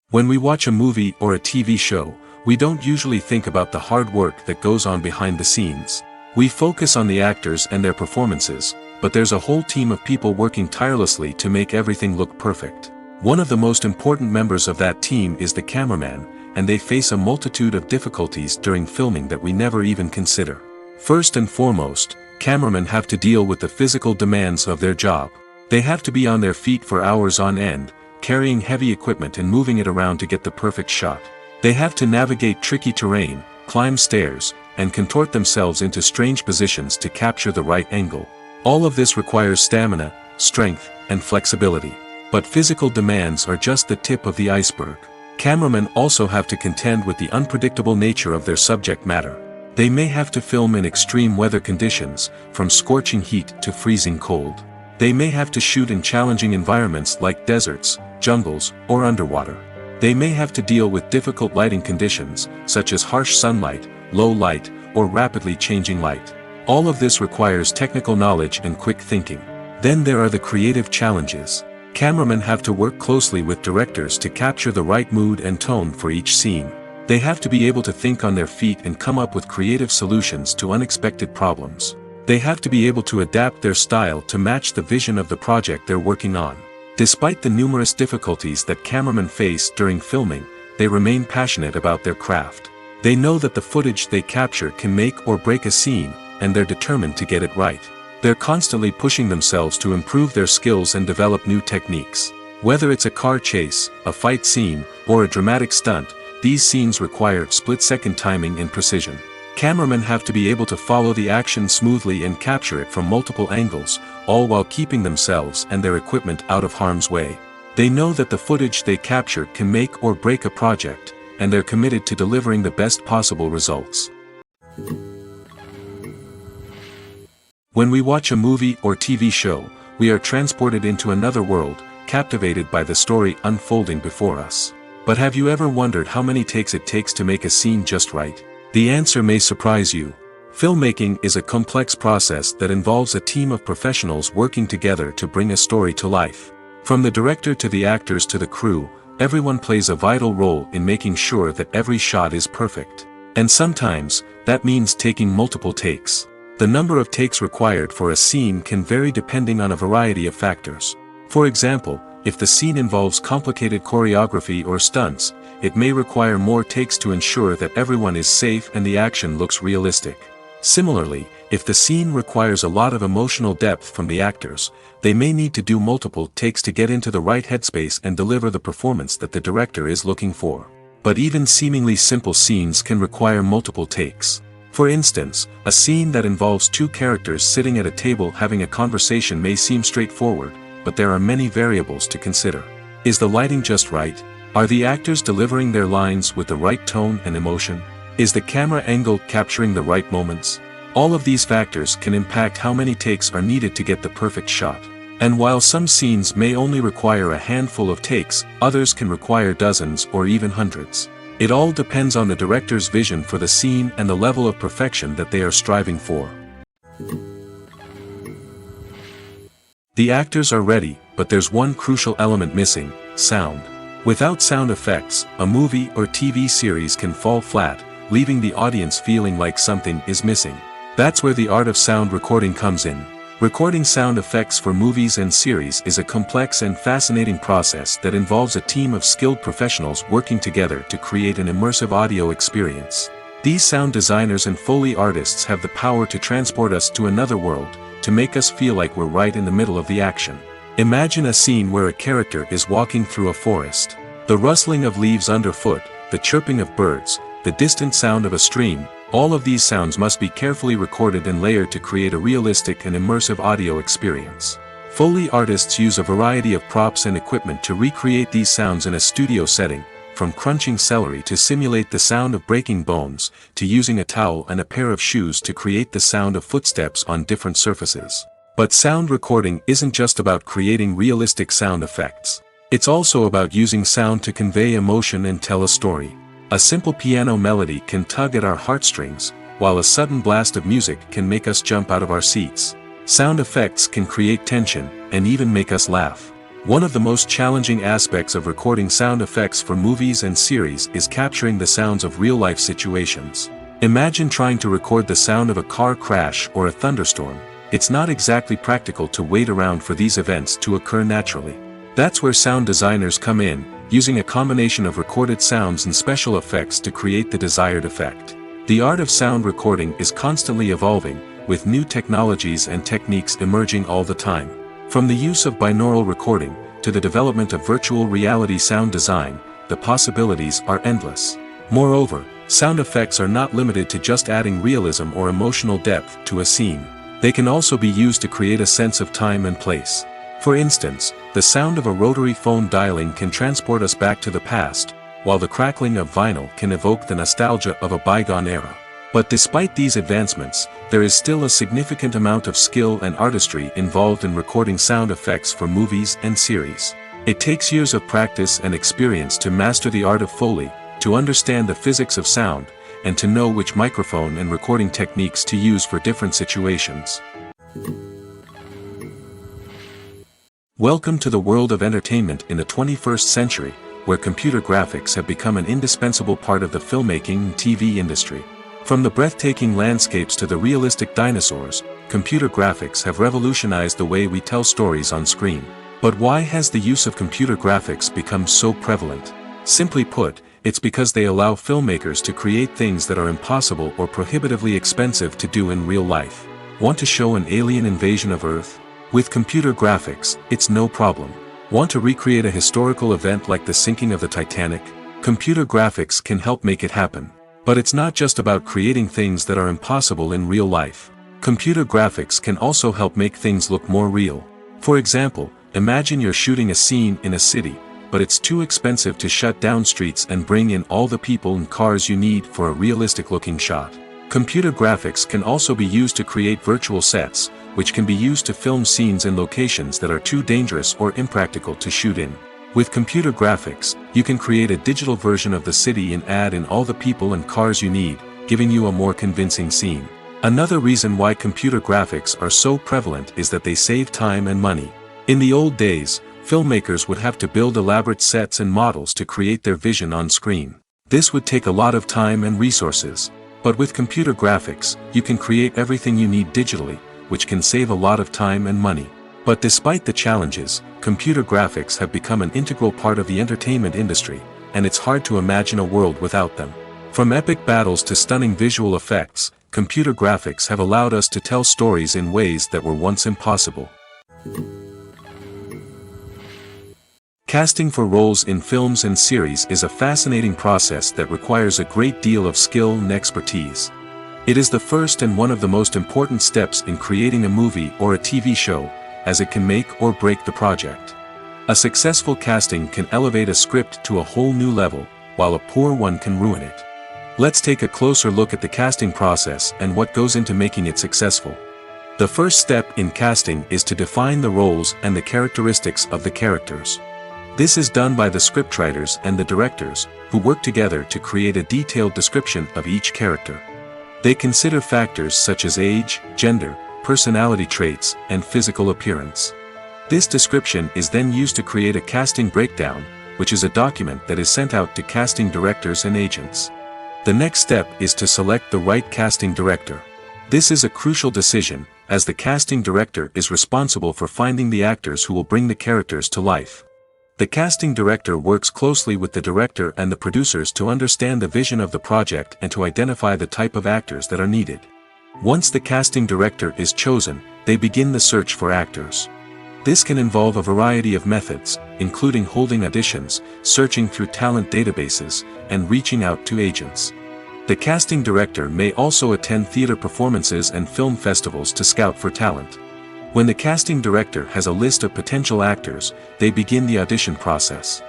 When we watch a movie or a TV show, we don't usually think about the hard work that goes on behind the scenes. We focus on the actors and their performances, but there's a whole team of people working tirelessly to make everything look perfect. One of the most important members of that team is the cameraman, and they face a multitude of difficulties during filming that we never even consider. First and foremost, cameramen have to deal with the physical demands of their job. They have to be on their feet for hours on end, carrying heavy equipment and moving it around to get the perfect shot. They have to navigate tricky terrain, climb stairs, and contort themselves into strange positions to capture the right angle. All of this requires stamina, strength, and flexibility. But physical demands are just the tip of the iceberg. Cameramen also have to contend with the unpredictable nature of their subject matter. They may have to film in extreme weather conditions, from scorching heat to freezing cold. They may have to shoot in challenging environments like deserts, jungles, or underwater. They may have to deal with difficult lighting conditions, such as harsh sunlight, low light, or rapidly changing light. All of this requires technical knowledge and quick thinking. Then there are the creative challenges. Cameramen have to work closely with directors to capture the right mood and tone for each scene. They have to be able to think on their feet and come up with creative solutions to unexpected problems. They have to be able to adapt their style to match the vision of the project they're working on. Despite the numerous difficulties that cameramen face during filming, they remain passionate about their craft. They know that the footage they capture can make or break a scene, and they're determined to get it right. They're constantly pushing themselves to improve their skills and develop new techniques. Whether it's a car chase, a fight scene, or a dramatic stunt, these scenes require split-second timing and precision. Cameramen have to be able to follow the action smoothly and capture it from multiple angles, all while keeping themselves and their equipment out of harm's way. They know that the footage they capture can make or break a project, and they're committed to delivering the best possible results. When we watch a movie or TV show, we are transported into another world, captivated by the story unfolding before us. But have you ever wondered how many takes it takes to make a scene just right? The answer may surprise you. Filmmaking is a complex process that involves a team of professionals working together to bring a story to life. From the director to the actors to the crew, everyone plays a vital role in making sure that every shot is perfect. And sometimes, that means taking multiple takes. The number of takes required for a scene can vary depending on a variety of factors. For example, if the scene involves complicated choreography or stunts, it may require more takes to ensure that everyone is safe and the action looks realistic. Similarly, if the scene requires a lot of emotional depth from the actors, they may need to do multiple takes to get into the right headspace and deliver the performance that the director is looking for. But even seemingly simple scenes can require multiple takes. For instance, a scene that involves two characters sitting at a table having a conversation may seem straightforward, but there are many variables to consider. Is the lighting just right? Are the actors delivering their lines with the right tone and emotion? Is the camera angle capturing the right moments? All of these factors can impact how many takes are needed to get the perfect shot. And while some scenes may only require a handful of takes, others can require dozens or even hundreds. It all depends on the director's vision for the scene and the level of perfection that they are striving for. The actors are ready, but there's one crucial element missing: sound. Without sound effects, a movie or TV series can fall flat, leaving the audience feeling like something is missing. That's where the art of sound recording comes in. Recording sound effects for movies and series is a complex and fascinating process that involves a team of skilled professionals working together to create an immersive audio experience. These sound designers and Foley artists have the power to transport us to another world, to make us feel like we're right in the middle of the action. Imagine a scene where a character is walking through a forest. The rustling of leaves underfoot, the chirping of birds, the distant sound of a stream, all of these sounds must be carefully recorded and layered to create a realistic and immersive audio experience. Foley artists use a variety of props and equipment to recreate these sounds in a studio setting, from crunching celery to simulate the sound of breaking bones, to using a towel and a pair of shoes to create the sound of footsteps on different surfaces. But sound recording isn't just about creating realistic sound effects. It's also about using sound to convey emotion and tell a story. A simple piano melody can tug at our heartstrings, while a sudden blast of music can make us jump out of our seats. Sound effects can create tension, and even make us laugh. One of the most challenging aspects of recording sound effects for movies and series is capturing the sounds of real-life situations. Imagine trying to record the sound of a car crash or a thunderstorm. It's not exactly practical to wait around for these events to occur naturally. That's where sound designers come in, using a combination of recorded sounds and special effects to create the desired effect. The art of sound recording is constantly evolving, with new technologies and techniques emerging all the time. From the use of binaural recording, to the development of virtual reality sound design, the possibilities are endless. Moreover, sound effects are not limited to just adding realism or emotional depth to a scene. They can also be used to create a sense of time and place. For instance, the sound of a rotary phone dialing can transport us back to the past, while the crackling of vinyl can evoke the nostalgia of a bygone era. But despite these advancements, there is still a significant amount of skill and artistry involved in recording sound effects for movies and series. It takes years of practice and experience to master the art of Foley, to understand the physics of sound, and to know which microphone and recording techniques to use for different situations. Welcome to the world of entertainment in the 21st century, where computer graphics have become an indispensable part of the filmmaking and TV industry. From the breathtaking landscapes to the realistic dinosaurs, computer graphics have revolutionized the way we tell stories on screen. But why has the use of computer graphics become so prevalent? Simply put, it's because they allow filmmakers to create things that are impossible or prohibitively expensive to do in real life. Want to show an alien invasion of Earth? With computer graphics, it's no problem. Want to recreate a historical event like the sinking of the Titanic? Computer graphics can help make it happen. But it's not just about creating things that are impossible in real life. Computer graphics can also help make things look more real. For example, imagine you're shooting a scene in a city, but it's too expensive to shut down streets and bring in all the people and cars you need for a realistic-looking shot. Computer graphics can also be used to create virtual sets, which can be used to film scenes in locations that are too dangerous or impractical to shoot in. With computer graphics, you can create a digital version of the city and add in all the people and cars you need, giving you a more convincing scene. Another reason why computer graphics are so prevalent is that they save time and money. In the old days, filmmakers would have to build elaborate sets and models to create their vision on screen. This would take a lot of time and resources. But with computer graphics, you can create everything you need digitally, which can save a lot of time and money. But despite the challenges, computer graphics have become an integral part of the entertainment industry, and it's hard to imagine a world without them. From epic battles to stunning visual effects, computer graphics have allowed us to tell stories in ways that were once impossible. Casting for roles in films and series is a fascinating process that requires a great deal of skill and expertise. It is the first and one of the most important steps in creating a movie or a TV show, as it can make or break the project. A successful casting can elevate a script to a whole new level, while a poor one can ruin it. Let's take a closer look at the casting process and what goes into making it successful. The first step in casting is to define the roles and the characteristics of the characters. This is done by the scriptwriters and the directors, who work together to create a detailed description of each character. They consider factors such as age, gender, personality traits, and physical appearance. This description is then used to create a casting breakdown, which is a document that is sent out to casting directors and agents. The next step is to select the right casting director. This is a crucial decision, as the casting director is responsible for finding the actors who will bring the characters to life. The casting director works closely with the director and the producers to understand the vision of the project and to identify the type of actors that are needed. Once the casting director is chosen, they begin the search for actors. This can involve a variety of methods, including holding auditions, searching through talent databases, and reaching out to agents. The casting director may also attend theater performances and film festivals to scout for talent. When the casting director has a list of potential actors, they begin the audition process.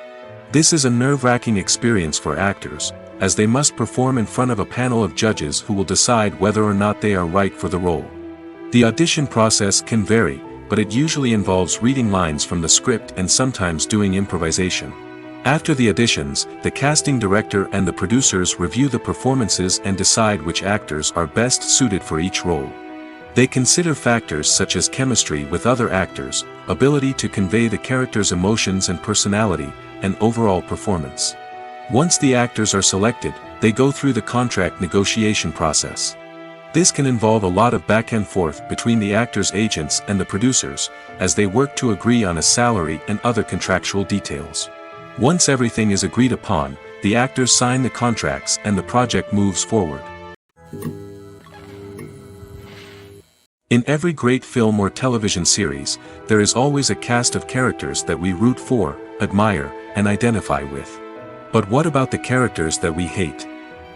This is a nerve-wracking experience for actors, as they must perform in front of a panel of judges who will decide whether or not they are right for the role. The audition process can vary, but it usually involves reading lines from the script and sometimes doing improvisation. After the auditions, the casting director and the producers review the performances and decide which actors are best suited for each role. They consider factors such as chemistry with other actors, ability to convey the character's emotions and personality, and overall performance. Once the actors are selected, they go through the contract negotiation process. This can involve a lot of back and forth between the actors' agents and the producers, as they work to agree on a salary and other contractual details. Once everything is agreed upon, the actors sign the contracts and the project moves forward. In every great film or television series, there is always a cast of characters that we root for, admire, and identify with. But what about the characters that we hate?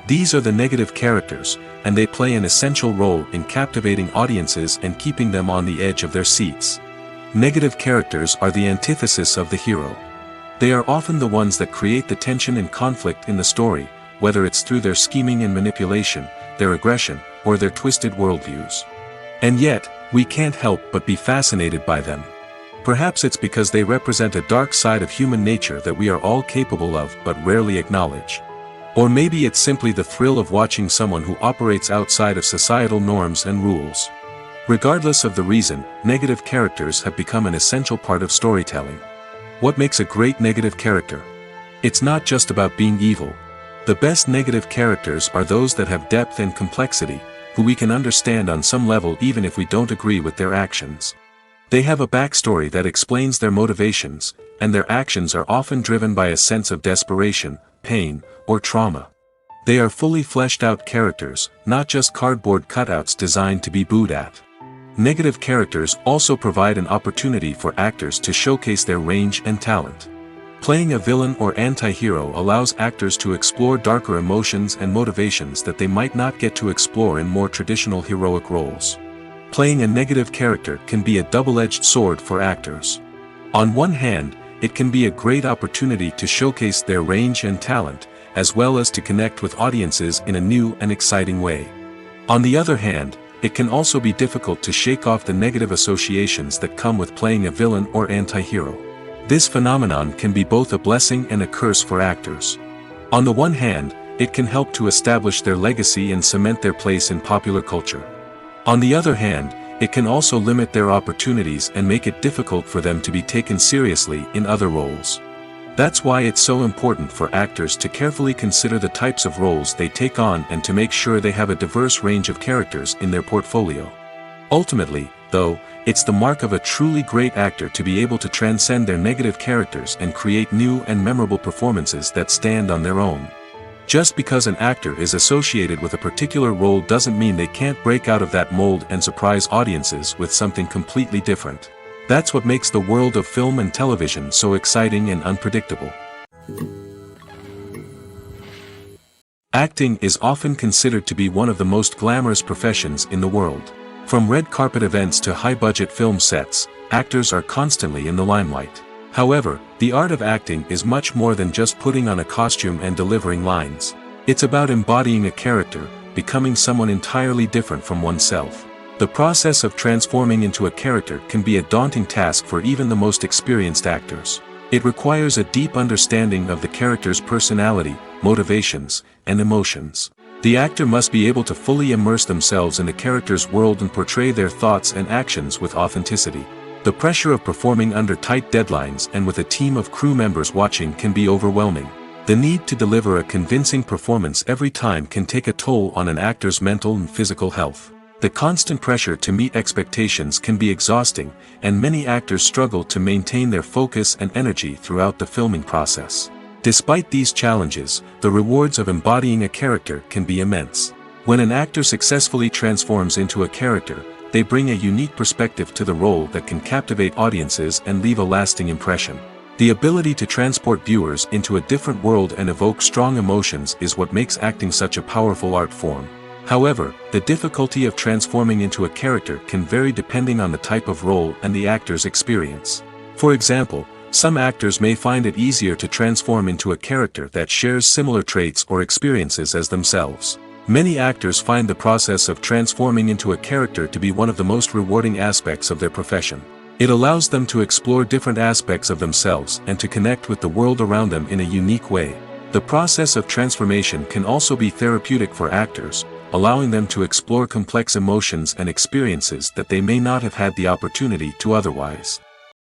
These are the negative characters, and they play an essential role in captivating audiences and keeping them on the edge of their seats. Negative characters are the antithesis of the hero. They are often the ones that create the tension and conflict in the story, whether it's through their scheming and manipulation, their aggression, or their twisted worldviews. And yet, we can't help but be fascinated by them. Perhaps it's because they represent a dark side of human nature that we are all capable of but rarely acknowledge. Or maybe it's simply the thrill of watching someone who operates outside of societal norms and rules. Regardless of the reason, negative characters have become an essential part of storytelling. What makes a great negative character? It's not just about being evil. The best negative characters are those that have depth and complexity, who we can understand on some level even if we don't agree with their actions. They have a backstory that explains their motivations, and their actions are often driven by a sense of desperation, pain, or trauma. They are fully fleshed out characters, not just cardboard cutouts designed to be booed at. Negative characters also provide an opportunity for actors to showcase their range and talent. Playing a villain or anti-hero allows actors to explore darker emotions and motivations that they might not get to explore in more traditional heroic roles. Playing a negative character can be a double-edged sword for actors. On one hand, it can be a great opportunity to showcase their range and talent, as well as to connect with audiences in a new and exciting way. On the other hand, it can also be difficult to shake off the negative associations that come with playing a villain or anti-hero. This phenomenon can be both a blessing and a curse for actors. On the one hand, it can help to establish their legacy and cement their place in popular culture. On the other hand, it can also limit their opportunities and make it difficult for them to be taken seriously in other roles. That's why it's so important for actors to carefully consider the types of roles they take on and to make sure they have a diverse range of characters in their portfolio. Ultimately, though, it's the mark of a truly great actor to be able to transcend their negative characters and create new and memorable performances that stand on their own. Just because an actor is associated with a particular role doesn't mean they can't break out of that mold and surprise audiences with something completely different. That's what makes the world of film and television so exciting and unpredictable. Acting is often considered to be one of the most glamorous professions in the world. From red carpet events to high-budget film sets, actors are constantly in the limelight. However, the art of acting is much more than just putting on a costume and delivering lines. It's about embodying a character, becoming someone entirely different from oneself. The process of transforming into a character can be a daunting task for even the most experienced actors. It requires a deep understanding of the character's personality, motivations, and emotions. The actor must be able to fully immerse themselves in the character's world and portray their thoughts and actions with authenticity. The pressure of performing under tight deadlines and with a team of crew members watching can be overwhelming. The need to deliver a convincing performance every time can take a toll on an actor's mental and physical health. The constant pressure to meet expectations can be exhausting, and many actors struggle to maintain their focus and energy throughout the filming process. Despite these challenges, the rewards of embodying a character can be immense. When an actor successfully transforms into a character, they bring a unique perspective to the role that can captivate audiences and leave a lasting impression. The ability to transport viewers into a different world and evoke strong emotions is what makes acting such a powerful art form. However, the difficulty of transforming into a character can vary depending on the type of role and the actor's experience. For example, some actors may find it easier to transform into a character that shares similar traits or experiences as themselves. Many actors find the process of transforming into a character to be one of the most rewarding aspects of their profession. It allows them to explore different aspects of themselves and to connect with the world around them in a unique way. The process of transformation can also be therapeutic for actors, allowing them to explore complex emotions and experiences that they may not have had the opportunity to otherwise.